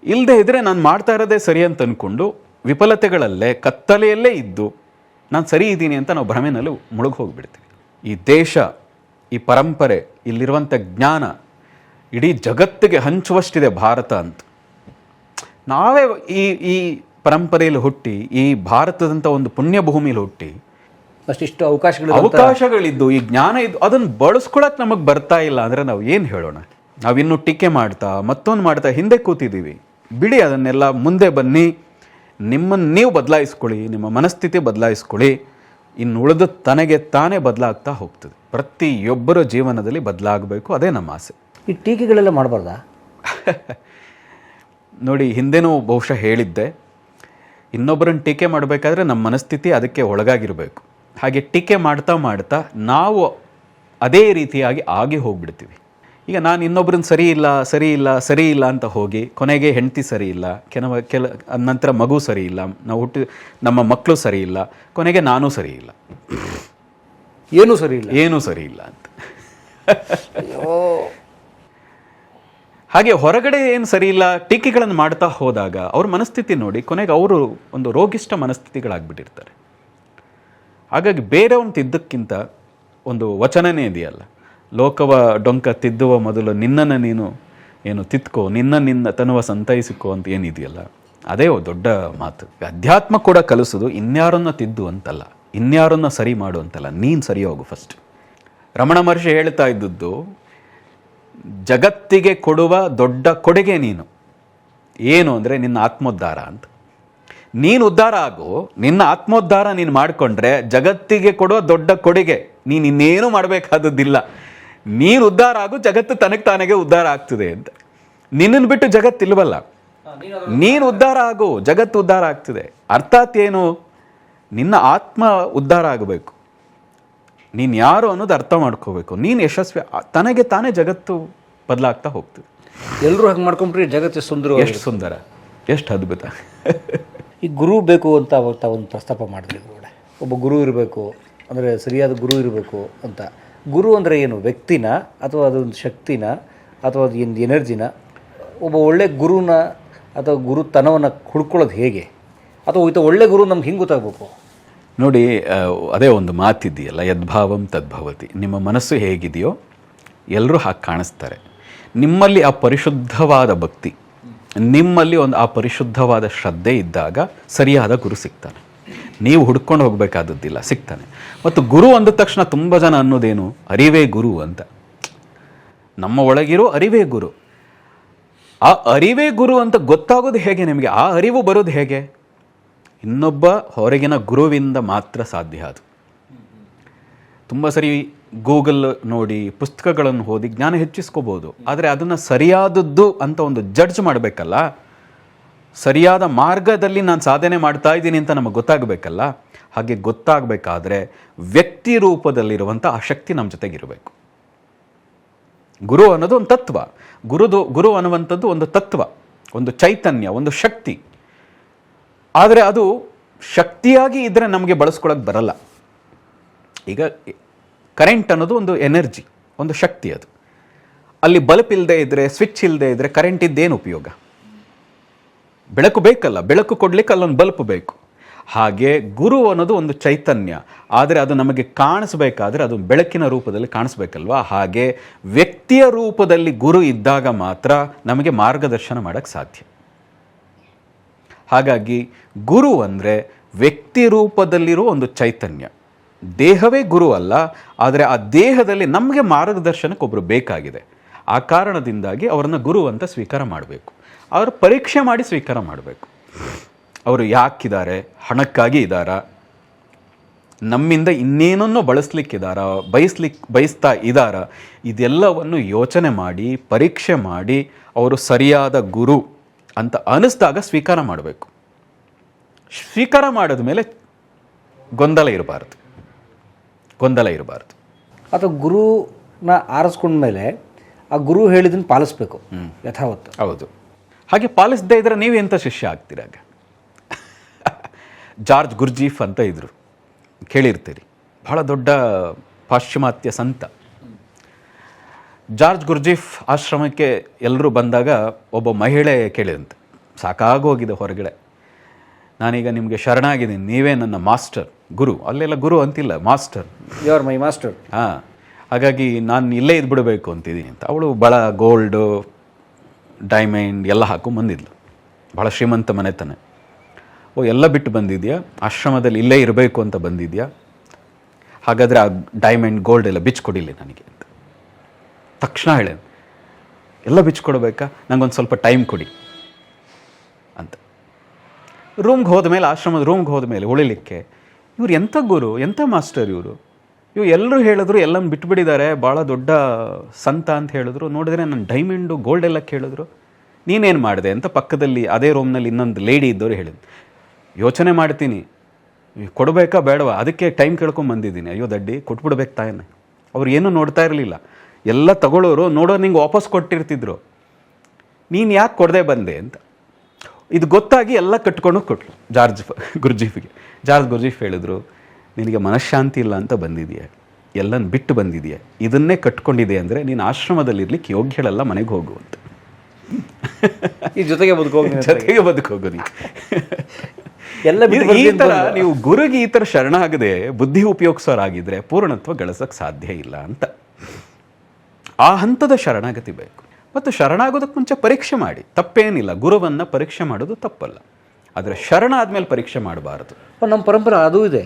ಇಲ್ಲದೆ ಇದ್ದರೆ ನಾನು ಮಾಡ್ತಾ ಇರೋದೇ ಸರಿ ಅಂತ ಅಂದ್ಕೊಂಡು ವಿಫಲತೆಗಳಲ್ಲೇ, ಕತ್ತಲೆಯಲ್ಲೇ ಇದ್ದು ನಾನು ಸರಿ ಇದ್ದೀನಿ ಅಂತ ನಾವು ಭ್ರಮೆನಲ್ಲಿ ಮುಳುಗಿ ಹೋಗಿಬಿಡ್ತೀವಿ. ಈ ದೇಶ, ಈ ಪರಂಪರೆ, ಇಲ್ಲಿರುವಂಥ ಜ್ಞಾನ ಇಡೀ ಜಗತ್ತಿಗೆ ಹಂಚುವಷ್ಟಿದೆ ಭಾರತ ಅಂತ. ನಾವೇ ಈ ಪರಂಪರೆಯಲ್ಲಿ ಹುಟ್ಟಿ, ಈ ಭಾರತದಂಥ ಒಂದು ಪುಣ್ಯ ಭೂಮಿಯಲ್ಲಿ ಹುಟ್ಟಿ ಅಷ್ಟಿಷ್ಟು ಅವಕಾಶಗಳಿದ್ದು, ಈ ಜ್ಞಾನ ಇದ್ದು, ಅದನ್ನು ಬಳಸ್ಕೊಳಕ್ಕೆ ನಮಗೆ ಬರ್ತಾ ಇಲ್ಲ ಅಂದರೆ ನಾವು ಏನು ಹೇಳೋಣ? ನಾವಿನ್ನೂ ಟೀಕೆ ಮಾಡ್ತಾ, ಮತ್ತೊಂದು ಮಾಡ್ತಾ ಹಿಂದೆ ಕೂತಿದ್ದೀವಿ. ಬಿಡಿ ಅದನ್ನೆಲ್ಲ, ಮುಂದೆ ಬನ್ನಿ, ನಿಮ್ಮನ್ನು ನೀವು ಬದಲಾಯಿಸ್ಕೊಳ್ಳಿ, ನಿಮ್ಮ ಮನಸ್ಥಿತಿ ಬದಲಾಯಿಸ್ಕೊಳ್ಳಿ. ಇನ್ನು ಉಳಿದು ತನಗೆ ತಾನೇ ಬದಲಾಗ್ತಾ ಹೋಗ್ತದೆ. ಪ್ರತಿಯೊಬ್ಬರ ಜೀವನದಲ್ಲಿ ಬದಲಾಗಬೇಕು, ಅದೇ ನಮ್ಮ ಆಸೆ. ಈ ಟೀಕೆಗಳೆಲ್ಲ ಮಾಡಬಾರ್ದಾ? ನೋಡಿ, ಹಿಂದೆನೂ ಬಹುಶಃ ಹೇಳಿದ್ದೆ, ಇನ್ನೊಬ್ಬರನ್ನು ಟೀಕೆ ಮಾಡಬೇಕಾದ್ರೆ ನಮ್ಮ ಮನಸ್ಥಿತಿ ಅದಕ್ಕೆ ಒಳಗಾಗಿರಬೇಕು. ಹಾಗೆ ಟೀಕೆ ಮಾಡ್ತಾ ಮಾಡ್ತಾ ನಾವು ಅದೇ ರೀತಿಯಾಗಿ ಆಗಿ ಹೋಗ್ಬಿಡ್ತೀವಿ. ಈಗ ನಾನು ಇನ್ನೊಬ್ಬರನ್ನ ಸರಿ ಇಲ್ಲ ಅಂತ ಹೋಗಿ ಕೊನೆಗೆ ಹೆಂಡತಿ ಸರಿ ಇಲ್ಲ, ನಂತರ ಮಗು ಸರಿ ಇಲ್ಲ, ನಮ್ಮ ಮಕ್ಕಳು ಸರಿ ಇಲ್ಲ, ಕೊನೆಗೆ ನಾನೂ ಸರಿ ಇಲ್ಲ, ಏನೂ ಸರಿ ಇಲ್ಲ ಅಂತ. ಹಾಗೆ ಹೊರಗಡೆ ಏನು ಸರಿ ಇಲ್ಲ ಟೀಕೆಗಳನ್ನು ಮಾಡ್ತಾ ಹೋದಾಗ ಅವ್ರ ಮನಸ್ಥಿತಿ ನೋಡಿ ಕೊನೆಗೆ ಅವರು ಒಂದು ರೋಗಿಷ್ಠ ಮನಸ್ಥಿತಿಗಳಾಗ್ಬಿಟ್ಟಿರ್ತಾರೆ. ಹಾಗಾಗಿ ಬೇರೆಯವನ್ನ ತಿದ್ದಕ್ಕಿಂತ ಒಂದು ವಚನನೇ ಇದೆಯಲ್ಲ, ಲೋಕವ ಡೊಂಕ ತಿದ್ದುವ ಮೊದಲು ನಿನ್ನನ್ನು ನೀನು ಏನು ತಿದ್ಕೋ, ನಿನ್ನ ತನುವ ಸಂತೈಸಿಕೋ ಅಂತ ಏನಿದೆಯಲ್ಲ, ಅದೇ ದೊಡ್ಡ ಮಾತು. ಅಧ್ಯಾತ್ಮ ಕೂಡ ಕಲಿಸೋದು ಇನ್ಯಾರನ್ನ ತಿದ್ದು ಅಂತಲ್ಲ, ಇನ್ಯಾರನ್ನ ಸರಿ ಮಾಡು ಅಂತಲ್ಲ, ನೀನು ಸರಿ ಹೋಗು ಫಸ್ಟ್. ರಮಣ ಮಹರ್ಷಿ ಹೇಳ್ತಾ ಇದ್ದದ್ದು, ಜಗತ್ತಿಗೆ ಕೊಡುವ ದೊಡ್ಡ ಕೊಡುಗೆ ನೀನು ಏನು ಅಂದರೆ ನಿನ್ನ ಆತ್ಮೋದ್ಧಾರ ಅಂತ. ನೀನು ಉದ್ಧಾರ ಆಗು, ನಿನ್ನ ಆತ್ಮೋದ್ಧಾರ ನೀನು ಮಾಡಿಕೊಂಡ್ರೆ ಜಗತ್ತಿಗೆ ಕೊಡುವ ದೊಡ್ಡ ಕೊಡುಗೆ. ನೀನು ಇನ್ನೇನು ಮಾಡಬೇಕಾದದ್ದಿಲ್ಲ, ನೀನು ಉದ್ಧಾರ ಆಗು, ಜಗತ್ತು ತಾನಾಗೆ ಉದ್ಧಾರ ಆಗ್ತದೆ ಅಂತ. ನಿನ್ನನ್ನು ಬಿಟ್ಟು ಜಗತ್ತಿಲ್ವಲ್ಲ, ನೀನು ಉದ್ಧಾರ ಆಗು, ಜಗತ್ತು ಉದ್ಧಾರ ಆಗ್ತದೆ. ಅರ್ಥಾತ್ ಏನು, ನಿನ್ನ ಆತ್ಮ ಉದ್ಧಾರ ಆಗಬೇಕು, ನೀನು ಯಾರು ಅನ್ನೋದು ಅರ್ಥ ಮಾಡ್ಕೋಬೇಕು. ನೀನು ಯಶಸ್ವಿ, ತನಗೆ ತಾನೇ ಜಗತ್ತು ಬದಲಾಗ್ತಾ ಹೋಗ್ತದೆ. ಎಲ್ಲರೂ ಹಾಗೆ ಮಾಡ್ಕೊಂಡ್ರಿ, ಜಗತ್ತು ಎಷ್ಟು ಸುಂದರ, ಎಷ್ಟು ಅದ್ಭುತ. ಈ ಗುರು ಬೇಕು ಅಂತ ಅವತ್ತ ಒಂದು ಪ್ರಸ್ತಾಪ ಮಾಡಿದ್ರಿ. ಒಬ್ಬ ಗುರು ಇರಬೇಕು ಅಂದರೆ ಸರಿಯಾದ ಗುರು ಇರಬೇಕು ಅಂತ. ಗುರು ಅಂದರೆ ಏನು, ವ್ಯಕ್ತಿನ ಅಥವಾ ಅದೊಂದು ಶಕ್ತಿನ ಅಥವಾ ಅದು ಒಂದು ಎನರ್ಜಿನ? ಒಬ್ಬ ಒಳ್ಳೆ ಗುರುನ ಅಥವಾ ಗುರುತನವನ್ನು ಹುಡ್ಕೊಳ್ಳೋದು ಹೇಗೆ, ಅಥವಾ ಒಳ್ಳೆ ಗುರು ನಮ್ಗೆ ಹಿಂಗೆ ಗೊತ್ತಾಗಬೇಕು? ನೋಡಿ, ಅದೇ ಒಂದು ಮಾತಿದೆಯಲ್ಲ, ಯದ್ಭಾವಂ ತದ್ಭವತಿ. ನಿಮ್ಮ ಮನಸ್ಸು ಹೇಗಿದೆಯೋ ಎಲ್ಲರೂ ಹಾಗೆ ಕಾಣಿಸ್ತಾರೆ. ನಿಮ್ಮಲ್ಲಿ ಆ ಪರಿಶುದ್ಧವಾದ ಭಕ್ತಿ, ನಿಮ್ಮಲ್ಲಿ ಆ ಪರಿಶುದ್ಧವಾದ ಶ್ರದ್ಧೆ ಇದ್ದಾಗ ಸರಿಯಾದ ಗುರು ಸಿಗ್ತಾನೆ. ನೀವು ಹುಡ್ಕೊಂಡು ಹೋಗಬೇಕಾದದ್ದಿಲ್ಲ, ಸಿಗ್ತಾನೆ. ಮತ್ತು ಗುರು ಅಂದ ತಕ್ಷಣ ತುಂಬ ಜನ ಅನ್ನೋದೇನು, ಅರಿವೇ ಗುರು ಅಂತ. ನಮ್ಮ ಒಳಗಿರೋ ಅರಿವೇ ಗುರು. ಆ ಅರಿವೇ ಗುರು ಅಂತ ಗೊತ್ತಾಗೋದು ಹೇಗೆ ನಿಮಗೆ? ಆ ಅರಿವು ಬರೋದು ಹೇಗೆ? ಇನ್ನೊಬ್ಬ ಹೊರಗಿನ ಗುರುವಿಂದ ಮಾತ್ರ ಸಾಧ್ಯ. ಅದು ತುಂಬ ಸರಿ ಗೂಗಲ್ ನೋಡಿ, ಪುಸ್ತಕಗಳನ್ನು ಓದಿ ಜ್ಞಾನ ಹೆಚ್ಚಿಸ್ಕೋಬೋದು. ಆದರೆ ಅದನ್ನು ಸರಿಯಾದದ್ದು ಅಂತ ಒಂದು ಜಡ್ಜ್ ಮಾಡಬೇಕಲ್ಲ. ಸರಿಯಾದ ಮಾರ್ಗದಲ್ಲಿ ನಾನು ಸಾಧನೆ ಮಾಡ್ತಾ ಇದ್ದೀನಿ ಅಂತ ನಮಗೆ ಗೊತ್ತಾಗಬೇಕಲ್ಲ. ಹಾಗೆ ಗೊತ್ತಾಗಬೇಕಾದ್ರೆ ವ್ಯಕ್ತಿ ರೂಪದಲ್ಲಿರುವಂಥ ಆ ಶಕ್ತಿ ನಮ್ಮ ಜೊತೆಗಿರಬೇಕು. ಗುರು ಅನ್ನೋದು ಒಂದು ತತ್ವ. ಗುರು ಅನ್ನುವಂಥದ್ದು ಒಂದು ತತ್ವ, ಒಂದು ಚೈತನ್ಯ, ಒಂದು ಶಕ್ತಿ. ಆದರೆ ಅದು ಶಕ್ತಿಯಾಗಿ ಇದ್ದರೆ ನಮಗೆ ಬಳಸ್ಕೊಳ್ಳೋಕೆ ಬರಲ್ಲ. ಈಗ ಕರೆಂಟ್ ಅನ್ನೋದು ಒಂದು ಎನರ್ಜಿ, ಒಂದು ಶಕ್ತಿ. ಅದು ಅಲ್ಲಿ ಬಲ್ಬ್ ಇಲ್ಲದೆ ಇದ್ದರೆ, ಸ್ವಿಚ್ ಇಲ್ಲದೆ ಇದ್ದರೆ ಕರೆಂಟ್ ಇದ್ದೇನು ಉಪಯೋಗ? ಬೆಳಕು ಬೇಕಲ್ಲ, ಬೆಳಕು ಕೊಡ್ಲಿಕ್ಕೆ ಅಲ್ಲೊಂದು ಬಲ್ಬ್ ಬೇಕು. ಹಾಗೆ ಗುರು ಅನ್ನೋದು ಒಂದು ಚೈತನ್ಯ, ಆದರೆ ಅದು ನಮಗೆ ಕಾಣಿಸ್ಬೇಕಾದ್ರೆ ಅದು ಬೆಳಕಿನ ರೂಪದಲ್ಲಿ ಕಾಣಿಸ್ಬೇಕಲ್ವಾ? ಹಾಗೆ ವ್ಯಕ್ತಿಯ ರೂಪದಲ್ಲಿ ಗುರು ಇದ್ದಾಗ ಮಾತ್ರ ನಮಗೆ ಮಾರ್ಗದರ್ಶನ ಮಾಡೋಕ್ಕೆ ಸಾಧ್ಯ. ಹಾಗಾಗಿ ಗುರು ಅಂದರೆ ವ್ಯಕ್ತಿ ರೂಪದಲ್ಲಿರೋ ಒಂದು ಚೈತನ್ಯ. ದೇಹವೇ ಗುರು ಅಲ್ಲ, ಆದರೆ ಆ ದೇಹದಲ್ಲಿ ನಮಗೆ ಮಾರ್ಗದರ್ಶನಕ್ಕೆ ಒಬ್ಬರು ಬೇಕಾಗಿದೆ. ಆ ಕಾರಣದಿಂದಾಗಿ ಅವರನ್ನು ಗುರು ಅಂತ ಸ್ವೀಕಾರ ಮಾಡಬೇಕು. ಅವರು ಪರೀಕ್ಷೆ ಮಾಡಿ ಸ್ವೀಕಾರ ಮಾಡಬೇಕು. ಅವರು ಯಾಕಿದ್ದಾರೆ? ಹಣಕ್ಕಾಗಿ ಇದ್ದಾರಾ? ನಮ್ಮಿಂದ ಇನ್ನೇನನ್ನೋ ಬಳಸಲಿಕ್ಕಿದ್ದಾರಾ? ಬಯಸ್ತಾ ಇದ್ದಾರಾ? ಇದೆಲ್ಲವನ್ನು ಯೋಚನೆ ಮಾಡಿ, ಪರೀಕ್ಷೆ ಮಾಡಿ, ಅವರು ಸರಿಯಾದ ಗುರು ಅಂತ ಅನ್ನಿಸ್ದಾಗ ಸ್ವೀಕಾರ ಮಾಡಬೇಕು. ಸ್ವೀಕಾರ ಮಾಡಿದ ಮೇಲೆ ಗೊಂದಲ ಇರಬಾರ್ದು. ಅಥವಾ ಗುರುನ ಆರಿಸ್ಕೊಂಡ್ಮೇಲೆ ಆ ಗುರು ಹೇಳಿದ್ದನ್ನು ಪಾಲಿಸ್ಬೇಕು ಯಥಾವತ್ತು. ಹೌದು. ಹಾಗೆ ಪಾಲಿಸದೇ ಇದ್ರೆ ನೀವೆಂಥ ಶಿಷ್ಯ ಆಗ್ತೀರಾಗ? ಜಾರ್ಜ್ ಗುರ್ಜೀಫ್ ಅಂತ ಇದ್ರು, ಕೇಳಿರ್ತೀರಿ. ಬಹಳ ದೊಡ್ಡ ಪಾಶ್ಚಿಮಾತ್ಯ ಸಂತ. ಜಾರ್ಜ್ ಗುರ್ಜೀಫ್ ಆಶ್ರಮಕ್ಕೆ ಎಲ್ಲರೂ ಬಂದಾಗ ಒಬ್ಬ ಮಹಿಳೆ ಕೇಳಿದಂತೆ, ಸಾಕಾಗೋಗಿದೆ ಹೊರಗಡೆ, ನಾನೀಗ ನಿಮಗೆ ಶರಣಾಗಿದ್ದೀನಿ, ನೀವೇ ನನ್ನ ಮಾಸ್ಟರ್, ಗುರು. ಅಲ್ಲೆಲ್ಲ ಗುರು ಅಂತಿಲ್ಲ, master. You are my master. ಹಾಂ, ಹಾಗಾಗಿ ನಾನು ಇಲ್ಲೇ ಇದ್ಬಿಡಬೇಕು ಅಂತಿದ್ದೀನಿ ಅಂತ. ಅವಳು ಭಾಳ ಗೋಲ್ಡು, ಡೈಮಂಡ್ ಎಲ್ಲ ಹಾಕೊಂಡು ಬಂದಿದ್ಲು. ಭಾಳ ಶ್ರೀಮಂತ ಮನೆತನ. ಎಲ್ಲ ಬಿಟ್ಟು ಬಂದಿದ್ಯಾ? ಆಶ್ರಮದಲ್ಲಿ ಇಲ್ಲೇ ಇರಬೇಕು ಅಂತ ಬಂದಿದ್ಯಾ? ಹಾಗಾದರೆ ಆ ಡೈಮಂಡ್, ಗೋಲ್ಡ್ ಎಲ್ಲ ಬಿಚ್ಕೊಡಿಲ್ಲ ನನಗೆ ಅಂತ ತಕ್ಷಣ ಹೇಳೇನು. ಎಲ್ಲ ಬಿಚ್ಕೊಡ್ಬೇಕಾ? ನಂಗೊಂದು ಸ್ವಲ್ಪ ಟೈಮ್ ಕೊಡಿ ಅಂತ. ರೂಮ್ಗೆ ಹೋದ್ಮೇಲೆ, ಆಶ್ರಮದ ರೂಮ್ಗೆ ಹೋದ್ಮೇಲೆ ಉಳಿಲಿಕ್ಕೆ, ಇವ್ರು ಎಂಥ ಗುರು, ಎಂಥ ಮಾಸ್ಟರ್ ಇವರು ಎಲ್ಲರೂ ಹೇಳಿದ್ರು, ಎಲ್ಲನೂ ಬಿಟ್ಬಿಟ್ಟಿದ್ದಾರೆ, ಭಾಳ ದೊಡ್ಡ ಸಂತ ಅಂತ ಹೇಳಿದ್ರು. ನೋಡಿದ್ರೆ ನನ್ನ ಡೈಮಂಡು, ಗೋಲ್ಡ್ ಎಲ್ಲ ಕೇಳಿದ್ರು. ನೀನೇನು ಮಾಡಿದೆ ಅಂತ ಪಕ್ಕದಲ್ಲಿ ಅದೇ ರೂಮ್ನಲ್ಲಿ ಇನ್ನೊಂದು ಲೇಡಿ ಇದ್ದವರು ಹೇಳಿದ್ರು. ಯೋಚನೆ ಮಾಡ್ತೀನಿ, ಕೊಡಬೇಕಾ ಬೇಡವಾ, ಅದಕ್ಕೆ ಟೈಮ್ ಕೇಳ್ಕೊಂಬಂದಿದ್ದೀನಿ. ಅಯ್ಯೋ ದಡ್ಡಿ, ಕೊಟ್ಬಿಡ್ಬೇಕು ತಾಯನ್ನ. ಅವ್ರು ಏನೂ ನೋಡ್ತಾ ಇರಲಿಲ್ಲ, ಎಲ್ಲ ತಗೊಳ್ಳೋರು ನೋಡೋ ನಿಂಗೆ ವಾಪಸ್ ಕೊಟ್ಟಿರ್ತಿದ್ರು. ನೀನು ಯಾಕೆ ಕೊಡದೆ ಬಂದೆ ಅಂತ. ಇದು ಗೊತ್ತಾಗಿ ಎಲ್ಲ ಕಟ್ಕೊಂಡು ಕೊಟ್ರು ಜಾರ್ಜ್ ಗುರ್ಜೀಫಿಗೆ. ಜಾರ್ಜ್ ಗುರ್ಜೀಫ್ ಹೇಳಿದ್ರು, ನಿನಗೆ ಮನಃಶಾಂತಿ ಇಲ್ಲ ಅಂತ ಬಂದಿದೆಯಾ, ಎಲ್ಲನ ಬಿಟ್ಟು ಬಂದಿದೆಯಾ, ಇದನ್ನೇ ಕಟ್ಕೊಂಡಿದೆ ಅಂದರೆ ನೀನು ಆಶ್ರಮದಲ್ಲಿರ್ಲಿಕ್ಕೆ ಯೋಗ್ಯಳಲ್ಲ, ಮನೆಗೆ ಹೋಗು ಅಂತ. ಈ ಜೊತೆಗೆ ಬದುಕೋಗು ನೀ. ಈ ಥರ ನೀವು ಗುರುಗೆ ಈ ಥರ ಶರಣಾಗದೆ ಬುದ್ಧಿ ಉಪಯೋಗಿಸೋರಾಗಿದ್ರೆ ಪೂರ್ಣತ್ವ ಗಳಿಸೋಕ್ಕೆ ಸಾಧ್ಯ ಇಲ್ಲ ಅಂತ. ಆ ಹಂತದ ಶರಣಾಗತಿ ಬೇಕು. ಮತ್ತು ಶರಣಾಗೋದಕ್ಕೆ ಮುಂಚೆ ಪರೀಕ್ಷೆ ಮಾಡಿ, ತಪ್ಪೇನಿಲ್ಲ. ಗುರುವನ್ನು ಪರೀಕ್ಷೆ ಮಾಡೋದು ತಪ್ಪಲ್ಲ, ಆದರೆ ಶರಣ ಆದಮೇಲೆ ಪರೀಕ್ಷೆ ಮಾಡಬಾರದು. ನಮ್ಮ ಪರಂಪರೆ ಅದು ಇದೆ.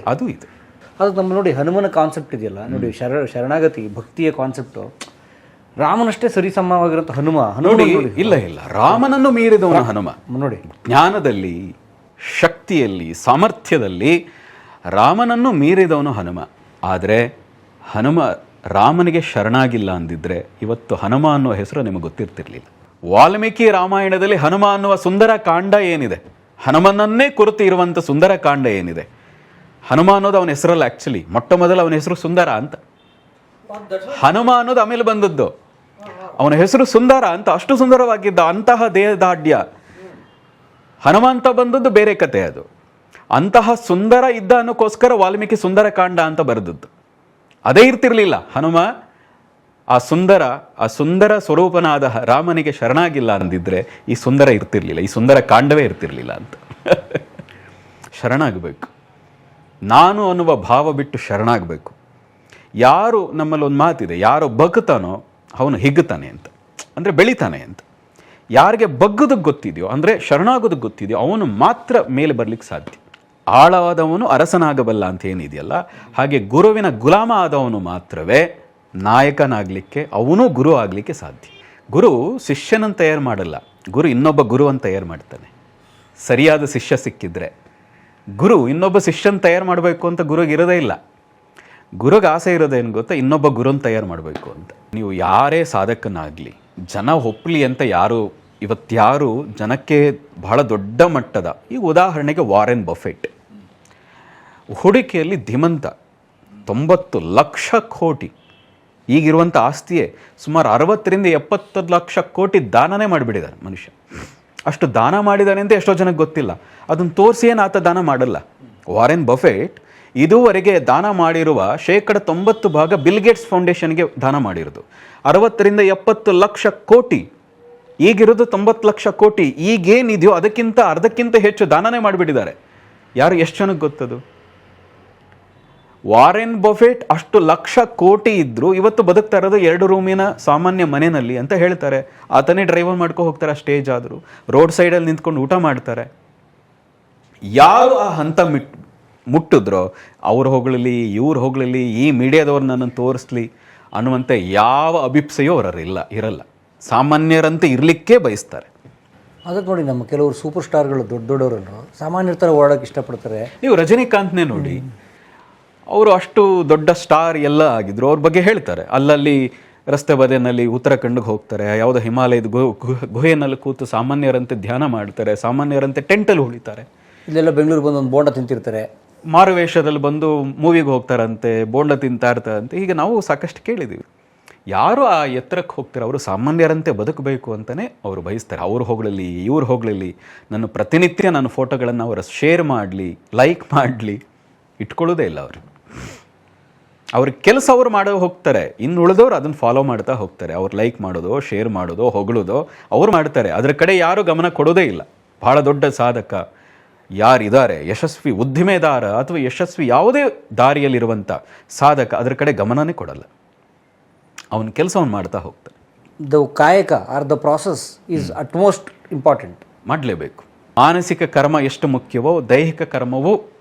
ಅದು ನಮ್ಮ ನೋಡಿ, ಹನುಮನ ಕಾನ್ಸೆಪ್ಟ್ ಇದೆಯಲ್ಲ ನೋಡಿ, ಶರಣಾಗತಿ ಭಕ್ತಿಯ ಕಾನ್ಸೆಪ್ಟು ರಾಮನಷ್ಟೇ ಸರಿಸಮವಾಗಿರುವಂಥ ಹನುಮ ನೋಡಿ. ಇಲ್ಲ, ರಾಮನನ್ನು ಮೀರಿದವನು ಹನುಮ. ನೋಡಿ, ಜ್ಞಾನದಲ್ಲಿ, ಶಕ್ತಿಯಲ್ಲಿ, ಸಾಮರ್ಥ್ಯದಲ್ಲಿ ರಾಮನನ್ನು ಮೀರಿದವನು ಹನುಮ. ಆದರೆ ರಾಮನಿಗೆ ಶರಣಾಗಿಲ್ಲ ಅಂದಿದ್ರೆ ಇವತ್ತು ಹನುಮ ಅನ್ನುವ ಹೆಸರು ನಿಮಗೆ ಗೊತ್ತಿರ್ತಿರ್ಲಿಲ್ಲ. ವಾಲ್ಮೀಕಿ ರಾಮಾಯಣದಲ್ಲಿ ಹನುಮ ಅನ್ನುವ ಸುಂದರ ಕಾಂಡ ಏನಿದೆ, ಹನುಮನನ್ನೇ ಕುರಿತು ಇರುವಂಥ ಸುಂದರ ಕಾಂಡ ಏನಿದೆ, ಹನುಮ ಅನ್ನೋದು ಅವನ ಹೆಸರಲ್ಲ. ಆ್ಯಕ್ಚುಲಿ ಮೊಟ್ಟ ಮೊದಲು ಅವನ ಹೆಸರು ಸುಂದರ ಅಂತ. ಹನುಮ ಅನ್ನೋದು ಆಮೇಲೆ ಬಂದದ್ದು. ಅವನ ಹೆಸರು ಸುಂದರ ಅಂತ. ಅಷ್ಟು ಸುಂದರವಾಗಿದ್ದ ಅಂತಹ ದೇಹದಾಢ್ಯ. ಹನುಮಂತ ಬಂದದ್ದು ಬೇರೆ ಕತೆ. ಅದು ಅಂತಹ ಸುಂದರ ಇದ್ದ ಅನ್ನೋಕ್ಕೋಸ್ಕರ ವಾಲ್ಮೀಕಿ ಸುಂದರ ಕಾಂಡ ಅಂತ ಬರೆದದ್ದು. ಅದೇ ಇರ್ತಿರ್ಲಿಲ್ಲ. ಹನುಮ ಆ ಸುಂದರ ಸ್ವರೂಪನಾದ ರಾಮನಿಗೆ ಶರಣಾಗಿಲ್ಲ ಅಂದಿದ್ರೆ ಈ ಸುಂದರ ಇರ್ತಿರ್ಲಿಲ್ಲ, ಈ ಸುಂದರ ಕಾಂಡವೇ ಇರ್ತಿರ್ಲಿಲ್ಲ ಅಂತ. ಶರಣಾಗಬೇಕು, ನಾನು ಅನ್ನುವ ಭಾವ ಬಿಟ್ಟು ಶರಣಾಗಬೇಕು. ಯಾರು, ನಮ್ಮಲ್ಲಿ ಒಂದು ಮಾತಿದೆ, ಯಾರು ಬಗ್ತಾನೋ ಅವನು ಹಿಗ್ತಾನೆ ಅಂತ, ಅಂದರೆ ಬೆಳಿತಾನೆ ಅಂತ. ಯಾರಿಗೆ ಬಗ್ಗೋದಕ್ಕೆ ಗೊತ್ತಿದೆಯೋ, ಅಂದರೆ ಶರಣಾಗೋದಕ್ಕೆ ಗೊತ್ತಿದೆಯೋ ಅವನು ಮಾತ್ರ ಮೇಲೆ ಬರಲಿಕ್ಕೆ ಸಾಧ್ಯ. ಆಳವಾದವನು ಅರಸನಾಗಬಲ್ಲ ಅಂತ ಏನಿದೆಯಲ್ಲ, ಹಾಗೆ ಗುರುವಿನ ಗುಲಾಮ ಆದವನು ಮಾತ್ರವೇ ನಾಯಕನಾಗಲಿಕ್ಕೆ, ಅವನು ಗುರು ಆಗಲಿಕ್ಕೆ ಸಾಧ್ಯ. ಗುರು ಶಿಷ್ಯನನ್ನು ತಯಾರು ಮಾಡಲ್ಲ, ಗುರು ಇನ್ನೊಬ್ಬ ಗುರುವನ್ನು ತಯಾರು ಮಾಡ್ತಾನೆ. ಸರಿಯಾದ ಶಿಷ್ಯ ಸಿಕ್ಕಿದ್ರೆ ಗುರು ಇನ್ನೊಬ್ಬ ಶಿಷ್ಯನ ತಯಾರು ಮಾಡಬೇಕು ಅಂತ ಗುರುಗೆ ಇರೋದೇ ಇಲ್ಲ. ಗುರುಗೆ ಆಸೆ ಇರೋದೇನು ಗೊತ್ತಾ, ಇನ್ನೊಬ್ಬ ಗುರುನ ತಯಾರು ಮಾಡಬೇಕು ಅಂತ. ನೀವು ಯಾರೇ ಸಾಧಕನಾಗಲಿ, ಜನ ಒಪ್ಪಲಿ ಅಂತ ಇವತ್ಯಾರು ಜನಕ್ಕೆ ಬಹಳ ದೊಡ್ಡ ಮಟ್ಟದ, ಈಗ ಉದಾಹರಣೆಗೆ ವಾರೆನ್ ಬಫೆಟ್ ಹೂಡಿಕೆಯಲ್ಲಿ ಧೀಮಂತ, 90 ಲಕ್ಷ ಕೋಟಿ, ಈಗಿರುವಂಥ ಆಸ್ತಿಯೇ ಸುಮಾರು 60-70 ಲಕ್ಷ ಕೋಟಿ ದಾನನೇ ಮಾಡಿಬಿಟ್ಟಿದ್ದಾರೆ ಮನುಷ್ಯ. ಅಷ್ಟು ದಾನ ಮಾಡಿದ್ದಾನೆ ಅಂತ ಎಷ್ಟೋ ಜನಕ್ಕೆ ಗೊತ್ತಿಲ್ಲ. ಅದನ್ನು ತೋರಿಸಿ ಏನು ಆತ ದಾನ ಮಾಡಲ್ಲ. ವಾರೆನ್ ಬಫೆಟ್ ಇದುವರೆಗೆ ದಾನ ಮಾಡಿರುವ 90% ಬಿಲ್ ಗೇಟ್ಸ್ ಫೌಂಡೇಶನ್ಗೆ ದಾನ ಮಾಡಿರೋದು. 60-70 ಲಕ್ಷ ಕೋಟಿ, ಈಗಿರೋದು 90 ಲಕ್ಷ ಕೋಟಿ. ಈಗೇನಿದೆಯೋ ಅದಕ್ಕಿಂತ ಅರ್ಧಕ್ಕಿಂತ ಹೆಚ್ಚು ದಾನನೇ ಮಾಡಿಬಿಟ್ಟಿದ್ದಾರೆ. ಎಷ್ಟು ಜನಕ್ಕೆ ಗೊತ್ತದು? ವಾರೆನ್ ಬಫೆಟ್ ಅಷ್ಟು ಲಕ್ಷ ಕೋಟಿ ಇದ್ದರೂ ಇವತ್ತು ಬದುಕ್ತಾ ಇರೋದು 2 ರೂಮಿನ ಸಾಮಾನ್ಯ ಮನೆಯಲ್ಲಿ ಅಂತ ಹೇಳ್ತಾರೆ. ಆತನೇ ಡ್ರೈವರ್ ಮಾಡ್ಕೊ ಹೋಗ್ತಾರೆ, ಸ್ಟೇಜ್ ಆದರೂ ರೋಡ್ ಸೈಡಲ್ಲಿ ನಿಂತ್ಕೊಂಡು ಊಟ ಮಾಡ್ತಾರೆ. ಯಾರು ಆ ಹಂತ ಮುಟ್ಟಿದ್ರೋ ಅವ್ರು ಹೋಗಲಿ, ಇವ್ರು ಹೋಗಲಿ, ಈ ಮೀಡಿಯಾದವ್ರು ನನ್ನನ್ನು ತೋರಿಸ್ಲಿ ಅನ್ನುವಂಥ ಯಾವ ಅಭಿಪ್ಸೆಯೂ ಇರಲ್ಲ. ಸಾಮಾನ್ಯರಂತೆ ಇರಲಿಕ್ಕೆ ಬಯಸ್ತಾರೆ. ಅದಕ್ಕೆ ನೋಡಿ, ನಮ್ಮ ಕೆಲವರು ಸೂಪರ್ ಸ್ಟಾರ್ಗಳು ದೊಡ್ಡವರಲ್ಲರು ಸಾಮಾನ್ಯರ ಥರ ಓಡೋಕೆ ಇಷ್ಟಪಡ್ತಾರೆ. ನೀವು ರಜನಿಕಾಂತ್ನೇ ನೋಡಿ, ಅವರು ಅಷ್ಟು ದೊಡ್ಡ ಸ್ಟಾರ್ ಎಲ್ಲ ಆಗಿದ್ರು. ಅವ್ರ ಬಗ್ಗೆ ಹೇಳ್ತಾರೆ, ಅಲ್ಲಲ್ಲಿ ರಸ್ತೆ ಬದಿಯಲ್ಲಿ ಉತ್ತರಾಖಂಡ್ಗೆ ಹೋಗ್ತಾರೆ, ಯಾವುದೋ ಹಿಮಾಲಯದ ಗುಹೆಯಲ್ಲಿ ಕೂತು ಸಾಮಾನ್ಯರಂತೆ ಧ್ಯಾನ ಮಾಡ್ತಾರೆ, ಸಾಮಾನ್ಯರಂತೆ ಟೆಂಟಲ್ಲಿ ಉಳಿತಾರೆ. ಇಲ್ಲೆಲ್ಲ ಬೆಂಗಳೂರು ಬಂದು ಒಂದು ಬೋಂಡ ತಿಂತಿರ್ತಾರೆ, ಮಾರುವೇಷದಲ್ಲಿ ಬಂದು ಮೂವಿಗೆ ಹೋಗ್ತಾರಂತೆ, ಬೋಂಡ ತಿಂತಾ ಇರ್ತಾರಂತೆ. ಹೀಗೆ ನಾವು ಸಾಕಷ್ಟು ಕೇಳಿದ್ದೀವಿ. ಯಾರು ಆ ಎತ್ತರಕ್ಕೆ ಹೋಗ್ತಾರೆ ಅವರು ಸಾಮಾನ್ಯರಂತೆ ಬದುಕಬೇಕು ಅಂತಲೇ ಅವರು ಬಯಸ್ತಾರೆ. ಅವ್ರು ಹೋಗಲಿ, ಇವ್ರು ಹೋಗಲಿ, ನನ್ನ ಪ್ರತಿನಿತ್ಯ ನನ್ನ ಫೋಟೋಗಳನ್ನು ಅವರು ಶೇರ್ ಮಾಡಲಿ, ಲೈಕ್ ಮಾಡಲಿ, ಇಟ್ಕೊಳ್ಳೋದೇ ಇಲ್ಲ ಅವರು. ಅವ್ರ ಕೆಲಸ ಅವ್ರು ಮಾಡೋ ಹೋಗ್ತಾರೆ, ಇನ್ನು ಉಳಿದವ್ರು ಅದನ್ನು ಫಾಲೋ ಮಾಡ್ತಾ ಹೋಗ್ತಾರೆ. ಅವ್ರು ಲೈಕ್ ಮಾಡೋದು, ಶೇರ್ ಮಾಡೋದು, ಹೊಗಳೋದು ಅವ್ರು ಮಾಡ್ತಾರೆ. ಅದರ ಕಡೆ ಯಾರೂ ಗಮನ ಕೊಡೋದೇ ಇಲ್ಲ. ಭಾಳ ದೊಡ್ಡ ಸಾಧಕ ಯಾರಿದ್ದಾರೆ, ಯಶಸ್ವಿ ಉದ್ದಿಮೆದಾರ ಅಥವಾ ಯಶಸ್ವಿ ಯಾವುದೇ ದಾರಿಯಲ್ಲಿರುವಂಥ ಸಾಧಕ ಅದರ ಕಡೆ ಗಮನನೇ ಕೊಡಲ್ಲ. ಅವನ ಕೆಲಸವನ್ನು ಮಾಡ್ತಾ ಹೋಗ್ತಾನೆ. ದ ಕಾಯಕ are the process is utmost important. ಮಾಡಲೇಬೇಕು. ಮಾನಸಿಕ ಕರ್ಮ ಎಷ್ಟು ಮುಖ್ಯವೋ ದೈಹಿಕ ಕರ್ಮವೂ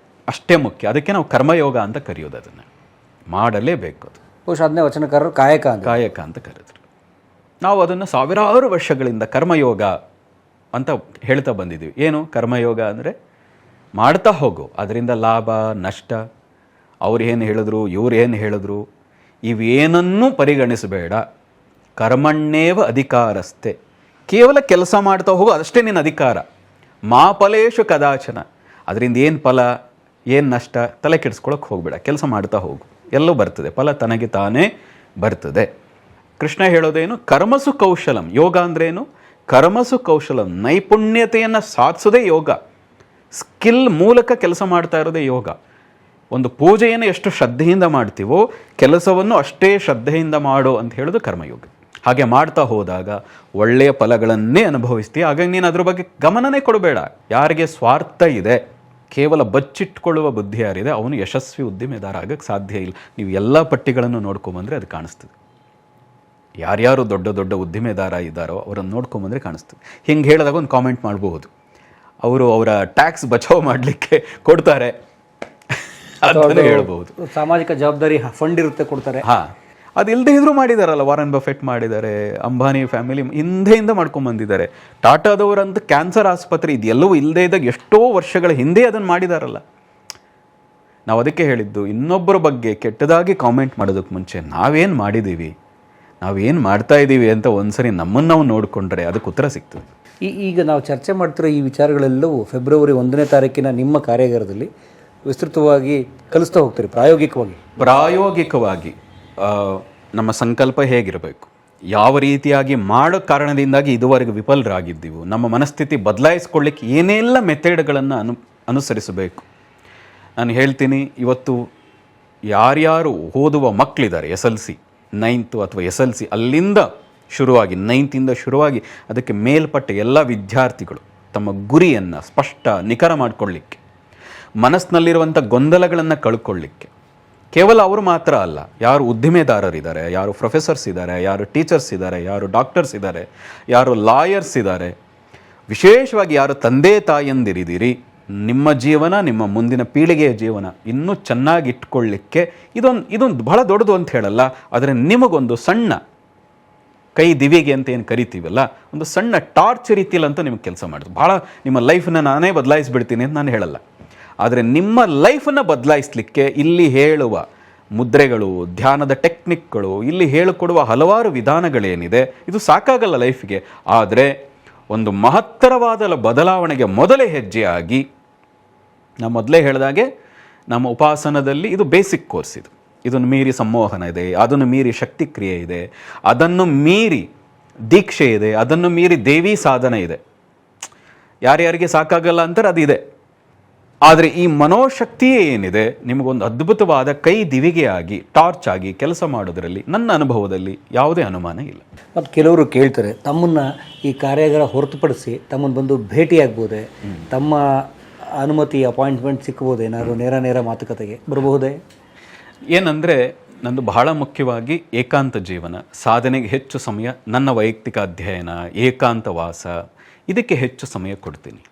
ಅಷ್ಟೇ ಮುಖ್ಯ. ಅದಕ್ಕೆ ನಾವು ಕರ್ಮಯೋಗ ಅಂತ ಕರೆಯೋದು. ಅದನ್ನು ಮಾಡಲೇಬೇಕು. ಅದು ಬಹುಶಃ ಅದನ್ನೇ ವಚನಕಾರರು ಕಾಯಕ ಅಂತ ಕರೆದ್ರು. ನಾವು ಅದನ್ನು ಸಾವಿರಾರು ವರ್ಷಗಳಿಂದ ಕರ್ಮಯೋಗ ಅಂತ ಹೇಳ್ತಾ ಬಂದಿದ್ದೀವಿ. ಏನು ಕರ್ಮಯೋಗ ಅಂದರೆ ಮಾಡ್ತಾ ಹೋಗು, ಅದರಿಂದ ಲಾಭ ನಷ್ಟ, ಅವ್ರು ಏನು ಹೇಳಿದ್ರು, ಇವ್ರು ಏನು ಹೇಳಿದ್ರು, ಇವೇನನ್ನೂ ಪರಿಗಣಿಸಬೇಡ. ಕರ್ಮಣ್ಣೇವ ಅಧಿಕಾರಸ್ಥೆ, ಕೇವಲ ಕೆಲಸ ಮಾಡ್ತಾ ಹೋಗು, ಅದಷ್ಟೇ ನಿನ್ನ ಅಧಿಕಾರ. ಮಾ ಫಲೇಶು ಕದಾಚನ, ಅದರಿಂದ ಏನು ಫಲ ಏನು ನಷ್ಟ ತಲೆ ಕೆಡಿಸ್ಕೊಳಕ್ಕೆ ಹೋಗಬೇಡ, ಕೆಲಸ ಮಾಡ್ತಾ ಹೋಗು, ಎಲ್ಲೂ ಬರ್ತದೆ, ಫಲ ತನಗೆ ತಾನೇ ಬರ್ತದೆ. ಕೃಷ್ಣ ಹೇಳೋದೇನು, ಕರ್ಮಸು ಕೌಶಲಂ. ಯೋಗ ಅಂದ್ರೇನು? ಕರ್ಮಸು ಕೌಶಲಂ, ನೈಪುಣ್ಯತೆಯನ್ನು ಸಾಧಿಸೋದೇ ಯೋಗ. ಸ್ಕಿಲ್ ಮೂಲಕ ಕೆಲಸ ಮಾಡ್ತಾ ಇರೋದೇ ಯೋಗ. ಒಂದು ಪೂಜೆಯನ್ನು ಎಷ್ಟು ಶ್ರದ್ಧೆಯಿಂದ ಮಾಡ್ತೀವೋ ಕೆಲಸವನ್ನು ಅಷ್ಟೇ ಶ್ರದ್ಧೆಯಿಂದ ಮಾಡೋ ಅಂತ ಹೇಳೋದು ಕರ್ಮಯೋಗ. ಹಾಗೆ ಮಾಡ್ತಾ ಹೋದಾಗ ಒಳ್ಳೆಯ ಫಲಗಳನ್ನೇ ಅನುಭವಿಸ್ತೀವಿ. ಹಾಗಾಗಿ ನೀನು ಅದ್ರ ಬಗ್ಗೆ ಗಮನನೇ ಕೊಡಬೇಡ. ಯಾರಿಗೆ ಸ್ವಾರ್ಥ ಇದೆ, ಕೇವಲ ಬಚ್ಚಿಟ್ಕೊಳ್ಳುವ ಬುದ್ಧಿ ಯಾರಿದೆ, ಅವನು ಯಶಸ್ವಿ ಉದ್ದಿಮೆದಾರ ಆಗಕ್ಕೆ ಸಾಧ್ಯ ಇಲ್ಲ. ನೀವು ಎಲ್ಲ ಪಟ್ಟಿಗಳನ್ನು ನೋಡ್ಕೊಂಬಂದರೆ ಅದು ಕಾಣಿಸ್ತದೆ. ಯಾರ್ಯಾರು ದೊಡ್ಡ ದೊಡ್ಡ ಉದ್ದಿಮೆದಾರ ಇದ್ದಾರೋ ಅವರನ್ನು ನೋಡ್ಕೊಂಬಂದರೆ ಕಾಣಿಸ್ತದೆ. ಹಿಂಗೆ ಹೇಳಿದಾಗ ಒಂದು ಕಾಮೆಂಟ್ ಮಾಡಬಹುದು, ಅವರು ಅವರ ಟ್ಯಾಕ್ಸ್ ಬಚಾವ್ ಮಾಡಲಿಕ್ಕೆ ಕೊಡ್ತಾರೆ ಅಂತ ಹೇಳ್ಬೋದು. ಸಾಮಾಜಿಕ ಜವಾಬ್ದಾರಿ ಫಂಡ್ ಇರುತ್ತೆ, ಕೊಡ್ತಾರೆ. ಅದು ಇಲ್ಲದೆ ಇದ್ರೂ ಮಾಡಿದಾರಲ್ಲ. ವಾರೆನ್ ಬಫೆಟ್ ಮಾಡಿದ್ದಾರೆ, ಅಂಬಾನಿ ಫ್ಯಾಮಿಲಿ ಹಿಂದೆಯಿಂದ ಮಾಡ್ಕೊಂಡ್ಬಂದಿದ್ದಾರೆ. ಟಾಟಾದವರಂತ ಕ್ಯಾನ್ಸರ್ ಆಸ್ಪತ್ರೆ ಇದೆಲ್ಲವೂ ಇಲ್ಲದೆ ಇದ್ದಾಗ ಎಷ್ಟೋ ವರ್ಷಗಳ ಹಿಂದೆ ಅದನ್ನು ಮಾಡಿದಾರಲ್ಲ. ನಾವು ಅದಕ್ಕೆ ಹೇಳಿದ್ದು, ಇನ್ನೊಬ್ಬರ ಬಗ್ಗೆ ಕೆಟ್ಟದಾಗಿ ಕಾಮೆಂಟ್ ಮಾಡೋದಕ್ಕೆ ಮುಂಚೆ ನಾವೇನು ಮಾಡಿದ್ದೀವಿ, ನಾವೇನು ಮಾಡ್ತಾ ಇದ್ದೀವಿ ಅಂತ ಒಂದ್ಸರಿ ನಮ್ಮನ್ನು ನಾವು ನೋಡಿಕೊಂಡ್ರೆ ಅದಕ್ಕೆ ಉತ್ತರ ಸಿಗ್ತದೆ. ಈಗ ನಾವು ಚರ್ಚೆ ಮಾಡ್ತಿರೋ ಈ ವಿಚಾರಗಳೆಲ್ಲವೂ ಫೆಬ್ರವರಿ 1ನೇ ತಾರೀಕಿನ ನಿಮ್ಮ ಕಾರ್ಯಾಗಾರದಲ್ಲಿ ವಿಸ್ತೃತವಾಗಿ ಕಲಿಸ್ತಾ ಹೋಗ್ತೀರಿ. ಪ್ರಾಯೋಗಿಕವಾಗಿ ನಮ್ಮ ಸಂಕಲ್ಪ ಹೇಗಿರಬೇಕು, ಯಾವ ರೀತಿಯಾಗಿ ಮಾಡೋ ಕಾರಣದಿಂದಾಗಿ ಇದುವರೆಗೆ ವಿಫಲರಾಗಿದ್ದೀವಿ, ನಮ್ಮ ಮನಸ್ಥಿತಿ ಬದಲಾಯಿಸ್ಕೊಳ್ಳಿಕ್ಕೆ ಏನೆಲ್ಲ ಮೆಥಡ್ಗಳನ್ನು ಅನುಸರಿಸಬೇಕು. ನಾನು ಹೇಳ್ತೀನಿ, ಇವತ್ತು ಯಾರ್ಯಾರು ಓದುವ ಮಕ್ಕಳಿದ್ದಾರೆ SLC 9th ಅಥವಾ SLC ಅಲ್ಲಿಂದ ಶುರುವಾಗಿ 9th ಶುರುವಾಗಿ ಅದಕ್ಕೆ ಮೇಲ್ಪಟ್ಟ ಎಲ್ಲ ವಿದ್ಯಾರ್ಥಿಗಳು ತಮ್ಮ ಗುರಿಯನ್ನು ಸ್ಪಷ್ಟ ನಿಖರ ಮಾಡಿಕೊಳ್ಳಿಕ್ಕೆ, ಮನಸ್ಸಿನಲ್ಲಿರುವಂಥ ಗೊಂದಲಗಳನ್ನು ಕಳ್ಕೊಳ್ಳಿಕ್ಕೆ, ಕೇವಲ ಅವರು ಮಾತ್ರ ಅಲ್ಲ, ಯಾರು ಉದ್ದಿಮೆದಾರರಿದ್ದಾರೆ, ಯಾರು ಪ್ರೊಫೆಸರ್ಸ್ ಇದ್ದಾರೆ, ಯಾರು ಟೀಚರ್ಸ್ ಇದ್ದಾರೆ, ಯಾರು ಡಾಕ್ಟರ್ಸ್ ಇದ್ದಾರೆ, ಯಾರು ಲಾಯರ್ಸ್ ಇದ್ದಾರೆ, ವಿಶೇಷವಾಗಿ ಯಾರು ತಂದೆ ತಾಯಂದಿರಿದ್ದೀರಿ, ನಿಮ್ಮ ಜೀವನ, ನಿಮ್ಮ ಮುಂದಿನ ಪೀಳಿಗೆಯ ಜೀವನ ಇನ್ನೂ ಚೆನ್ನಾಗಿ ಇಟ್ಕೊಳ್ಳಿಕ್ಕೆ ಇದೊಂದು ಬಹಳ ದೊಡ್ಡದು ಅಂತ ಹೇಳಲ್ಲ, ಆದರೆ ನಿಮಗೊಂದು ಸಣ್ಣ ಕೈ ದಿವಿಗೆ ಅಂತ ಏನು ಕರಿತೀವಲ್ಲ, ಒಂದು ಸಣ್ಣ ಟಾರ್ಚ್ ರೀತಿಯಲ್ಲಿ ಅಂತ ನಿಮಗೆ ಕೆಲಸ ಮಾಡೋದು. ಭಾಳ ನಿಮ್ಮ ಲೈಫನ್ನ ನಾನೇ ಬದಲಾಯಿಸ್ಬಿಡ್ತೀನಿ ಅಂತ ನಾನು ಹೇಳಲ್ಲ, ಆದರೆ ನಿಮ್ಮ ಲೈಫನ್ನು ಬದಲಾಯಿಸಲಿಕ್ಕೆ ಇಲ್ಲಿ ಹೇಳುವ ಮುದ್ರೆಗಳು, ಧ್ಯಾನದ ಟೆಕ್ನಿಕ್ಗಳು, ಇಲ್ಲಿ ಹೇಳಿಕೊಡುವ ಹಲವಾರು ವಿಧಾನಗಳೇನಿದೆ ಇದು ಸಾಕಾಗಲ್ಲ ಲೈಫಿಗೆ. ಆದರೆ ಒಂದು ಮಹತ್ತರವಾದ ಬದಲಾವಣೆಗೆ ಮೊದಲೇ ಹೆಜ್ಜೆಯಾಗಿ ನಾನು ಮೊದಲೇ ಹೇಳಿದಾಗೆ ನಮ್ಮ ಉಪಾಸನದಲ್ಲಿ ಇದು ಬೇಸಿಕ್ ಕೋರ್ಸ್. ಇದನ್ನು ಮೀರಿ ಸಂಮೋಹನ ಇದೆ, ಅದನ್ನು ಮೀರಿ ಶಕ್ತಿ ಕ್ರಿಯೆ ಇದೆ, ಅದನ್ನು ಮೀರಿ ದೀಕ್ಷೆ ಇದೆ, ಅದನ್ನು ಮೀರಿ ದೇವಿ ಸಾಧನೆ ಇದೆ. ಯಾರ್ಯಾರಿಗೆ ಸಾಕಾಗಲ್ಲ ಅಂತಾರೆ ಅದಿದೆ. ಆದರೆ ಈ ಮನೋಶಕ್ತಿಯೇ ಏನಿದೆ ನಿಮಗೊಂದು ಅದ್ಭುತವಾದ ಕೈ ದಿವಿಗೆಯಾಗಿ ಟಾರ್ಚ್ ಆಗಿ ಕೆಲಸ ಮಾಡೋದರಲ್ಲಿ ನನ್ನ ಅನುಭವದಲ್ಲಿ ಯಾವುದೇ ಅನುಮಾನ ಇಲ್ಲ. ಮತ್ತು ಕೆಲವರು ಕೇಳ್ತಾರೆ, ತಮ್ಮನ್ನು ಈ ಕಾರ್ಯಾಗಾರ ಹೊರತುಪಡಿಸಿ ತಮ್ಮನ್ನು ಬಂದು ಭೇಟಿಯಾಗ್ಬೋದೇ, ತಮ್ಮ ಅನುಮತಿ ಅಪಾಯಿಂಟ್ಮೆಂಟ್ ಸಿಕ್ಕಬಹುದೇ, ಏನಾದರೂ ನೇರ ಮಾತುಕತೆಗೆ ಬರಬಹುದೇ? ಏನಂದರೆ ನಂದು ಬಹಳ ಮುಖ್ಯವಾಗಿ ಏಕಾಂತ ಜೀವನ, ಸಾಧನೆಗೆ ಹೆಚ್ಚು ಸಮಯ, ನನ್ನ ವೈಯಕ್ತಿಕ ಅಧ್ಯಯನ, ಏಕಾಂತವಾಸ, ಇದಕ್ಕೆ ಹೆಚ್ಚು ಸಮಯ ಕೊಡ್ತೀನಿ.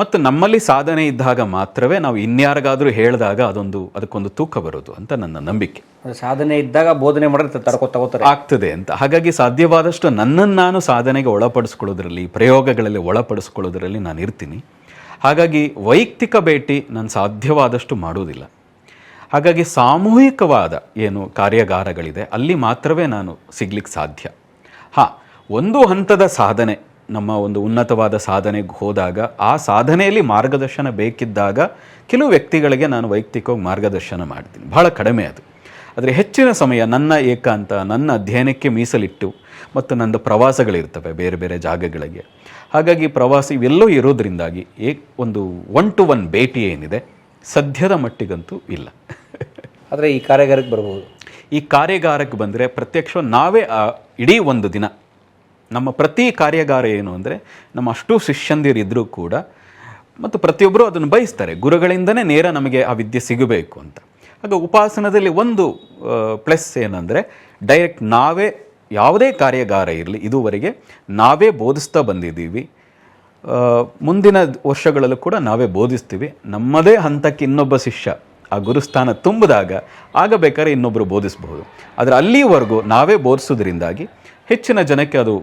ಮತ್ತು ನಮ್ಮಲ್ಲಿ ಸಾಧನೆ ಇದ್ದಾಗ ಮಾತ್ರವೇ ನಾವು ಇನ್ಯಾರಿಗಾದರೂ ಹೇಳಿದಾಗ ಅದಕ್ಕೊಂದು ತೂಕ ಬರೋದು ಅಂತ ನನ್ನ ನಂಬಿಕೆ. ಸಾಧನೆ ಇದ್ದಾಗ ಬೋಧನೆ ಮಾಡಿದ್ರೆ ತಗೋತಾರೆ ಆಗ್ತದೆ ಅಂತ. ಹಾಗಾಗಿ ಸಾಧ್ಯವಾದಷ್ಟು ನನ್ನನ್ನು ನಾನು ಸಾಧನೆಗೆ ಒಳಪಡಿಸ್ಕೊಳ್ಳೋದ್ರಲ್ಲಿ, ಪ್ರಯೋಗಗಳಲ್ಲಿ ಒಳಪಡಿಸ್ಕೊಳ್ಳೋದ್ರಲ್ಲಿ ನಾನು ಇರ್ತೀನಿ. ಹಾಗಾಗಿ ವೈಯಕ್ತಿಕ ಭೇಟಿ ನಾನು ಸಾಧ್ಯವಾದಷ್ಟು ಮಾಡೋದಿಲ್ಲ. ಹಾಗಾಗಿ ಸಾಮೂಹಿಕವಾದ ಏನು ಕಾರ್ಯಾಗಾರಗಳಿದೆ ಅಲ್ಲಿ ಮಾತ್ರವೇ ನಾನು ಸಿಗ್ಲಿಕ್ಕೆ ಸಾಧ್ಯ. ಒಂದು ಹಂತದ ಸಾಧನೆ, ನಮ್ಮ ಒಂದು ಉನ್ನತವಾದ ಸಾಧನೆಗೆ ಹೋದಾಗ ಆ ಸಾಧನೆಯಲ್ಲಿ ಮಾರ್ಗದರ್ಶನ ಬೇಕಿದ್ದಾಗ ಕೆಲವು ವ್ಯಕ್ತಿಗಳಿಗೆ ನಾನು ವೈಯಕ್ತಿಕವಾಗಿ ಮಾರ್ಗದರ್ಶನ ಮಾಡ್ತೀನಿ, ಭಾಳ ಕಡಿಮೆ ಅದು. ಆದರೆ ಹೆಚ್ಚಿನ ಸಮಯ ನನ್ನ ಏಕಾಂತ, ನನ್ನ ಅಧ್ಯಯನಕ್ಕೆ ಮೀಸಲಿಟ್ಟು, ಮತ್ತು ನಂದು ಪ್ರವಾಸಗಳಿರ್ತವೆ ಬೇರೆ ಬೇರೆ ಜಾಗಗಳಿಗೆ. ಹಾಗಾಗಿ ಪ್ರವಾಸ ಇವೆಲ್ಲೂ ಇರೋದ್ರಿಂದಾಗಿ ಒಂದು 1-to-1 ಭೇಟಿ ಏನಿದೆ ಸದ್ಯದ ಮಟ್ಟಿಗಂತೂ ಇಲ್ಲ. ಆದರೆ ಈ ಕಾರ್ಯಾಗಾರಕ್ಕೆ ಬರ್ಬೋದು. ಈ ಕಾರ್ಯಾಗಾರಕ್ಕೆ ಬಂದರೆ ಪ್ರತ್ಯಕ್ಷ ನಾವೇ ಇಡೀ ಒಂದು ದಿನ ನಮ್ಮ ಪ್ರತಿ ಕಾರ್ಯಾಗಾರ ಏನು ಅಂದರೆ ನಮ್ಮ ಅಷ್ಟು ಶಿಷ್ಯಂದಿರಿದ್ದರೂ ಕೂಡ, ಮತ್ತು ಪ್ರತಿಯೊಬ್ಬರು ಅದನ್ನು ಬಯಸ್ತಾರೆ, ಗುರುಗಳಿಂದನೇ ನೇರ ನಮಗೆ ಆ ವಿದ್ಯೆ ಸಿಗಬೇಕು ಅಂತ. ಆಗ ಉಪಾಸನದಲ್ಲಿ ಒಂದು ಪ್ಲಸ್ ಏನಂದರೆ ಡೈರೆಕ್ಟ್ ನಾವೇ ಯಾವುದೇ ಕಾರ್ಯಾಗಾರ ಇರಲಿ ಇದುವರೆಗೆ ನಾವೇ ಬೋಧಿಸ್ತಾ ಬಂದಿದ್ದೀವಿ, ಮುಂದಿನ ವರ್ಷಗಳಲ್ಲೂ ಕೂಡ ನಾವೇ ಬೋಧಿಸ್ತೀವಿ. ನಮ್ಮದೇ ಹಂತಕ್ಕೆ ಇನ್ನೊಬ್ಬ ಶಿಷ್ಯ ಆ ಗುರುಸ್ಥಾನ ತುಂಬಿದಾಗ ಆಗ ಬೇಕಾದ್ರೆ ಇನ್ನೊಬ್ಬರು ಬೋಧಿಸಬಹುದು. ಆದರೆ ಅಲ್ಲಿವರೆಗೂ ನಾವೇ ಬೋಧಿಸೋದ್ರಿಂದಾಗಿ ಹೆಚ್ಚಿನ ಜನಕ್ಕೆ ಅದು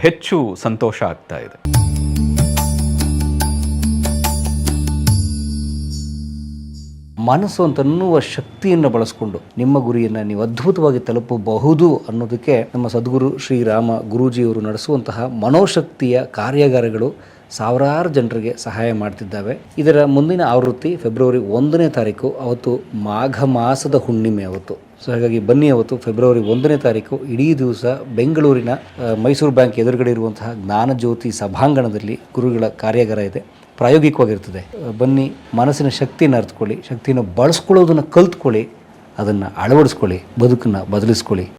ಹೆಚ್ಚು ಸಂತೋಷ ಆಗ್ತಾ ಇದೆ. ಮನಸ್ಸು ಅಂತನ್ನುವ ಶಕ್ತಿಯನ್ನು ಬಳಸ್ಕೊಂಡು ನಿಮ್ಮ ಗುರಿಯನ್ನು ನೀವು ಅದ್ಭುತವಾಗಿ ತಲುಪಬಹುದು ಅನ್ನೋದಕ್ಕೆ ನಮ್ಮ ಸದ್ಗುರು ಶ್ರೀರಾಮ ಗುರೂಜಿಯವರು ನಡೆಸುವಂತಹ ಮನೋಶಕ್ತಿಯ ಕಾರ್ಯಾಗಾರಗಳು ಸಾವಿರಾರು ಜನರಿಗೆ ಸಹಾಯ ಮಾಡ್ತಿದ್ದಾವೆ. ಇದರ ಮುಂದಿನ ಆವೃತ್ತಿ ಫೆಬ್ರವರಿ 1ನೇ ತಾರೀಕು, ಅವತ್ತು ಮಾಘ ಮಾಸದ ಹುಣ್ಣಿಮೆ ಅವತ್ತು. ಸೊ ಹಾಗಾಗಿ ಬನ್ನಿ, ಅವತ್ತು ಫೆಬ್ರವರಿ 1ನೇ ತಾರೀಕು ಇಡೀ ದಿವಸ ಬೆಂಗಳೂರಿನ ಮೈಸೂರು ಬ್ಯಾಂಕ್ ಎದುರುಗಡೆ ಇರುವಂತಹ ಜ್ಞಾನಜ್ಯೋತಿ ಸಭಾಂಗಣದಲ್ಲಿ ಗುರುಗಳ ಕಾರ್ಯಾಗಾರ ಇದೆ, ಪ್ರಾಯೋಗಿಕವಾಗಿರ್ತದೆ. ಬನ್ನಿ, ಮನಸ್ಸಿನ ಶಕ್ತಿಯನ್ನು ಅರ್ಥಕೊಳ್ಳಿ, ಶಕ್ತಿಯನ್ನು ಬಳಸ್ಕೊಳ್ಳೋದನ್ನು ಕಲ್ತ್ಕೊಳ್ಳಿ, ಅದನ್ನು ಅಳವಡಿಸ್ಕೊಳ್ಳಿ, ಬದುಕನ್ನು ಬದಲಿಸ್ಕೊಳ್ಳಿ.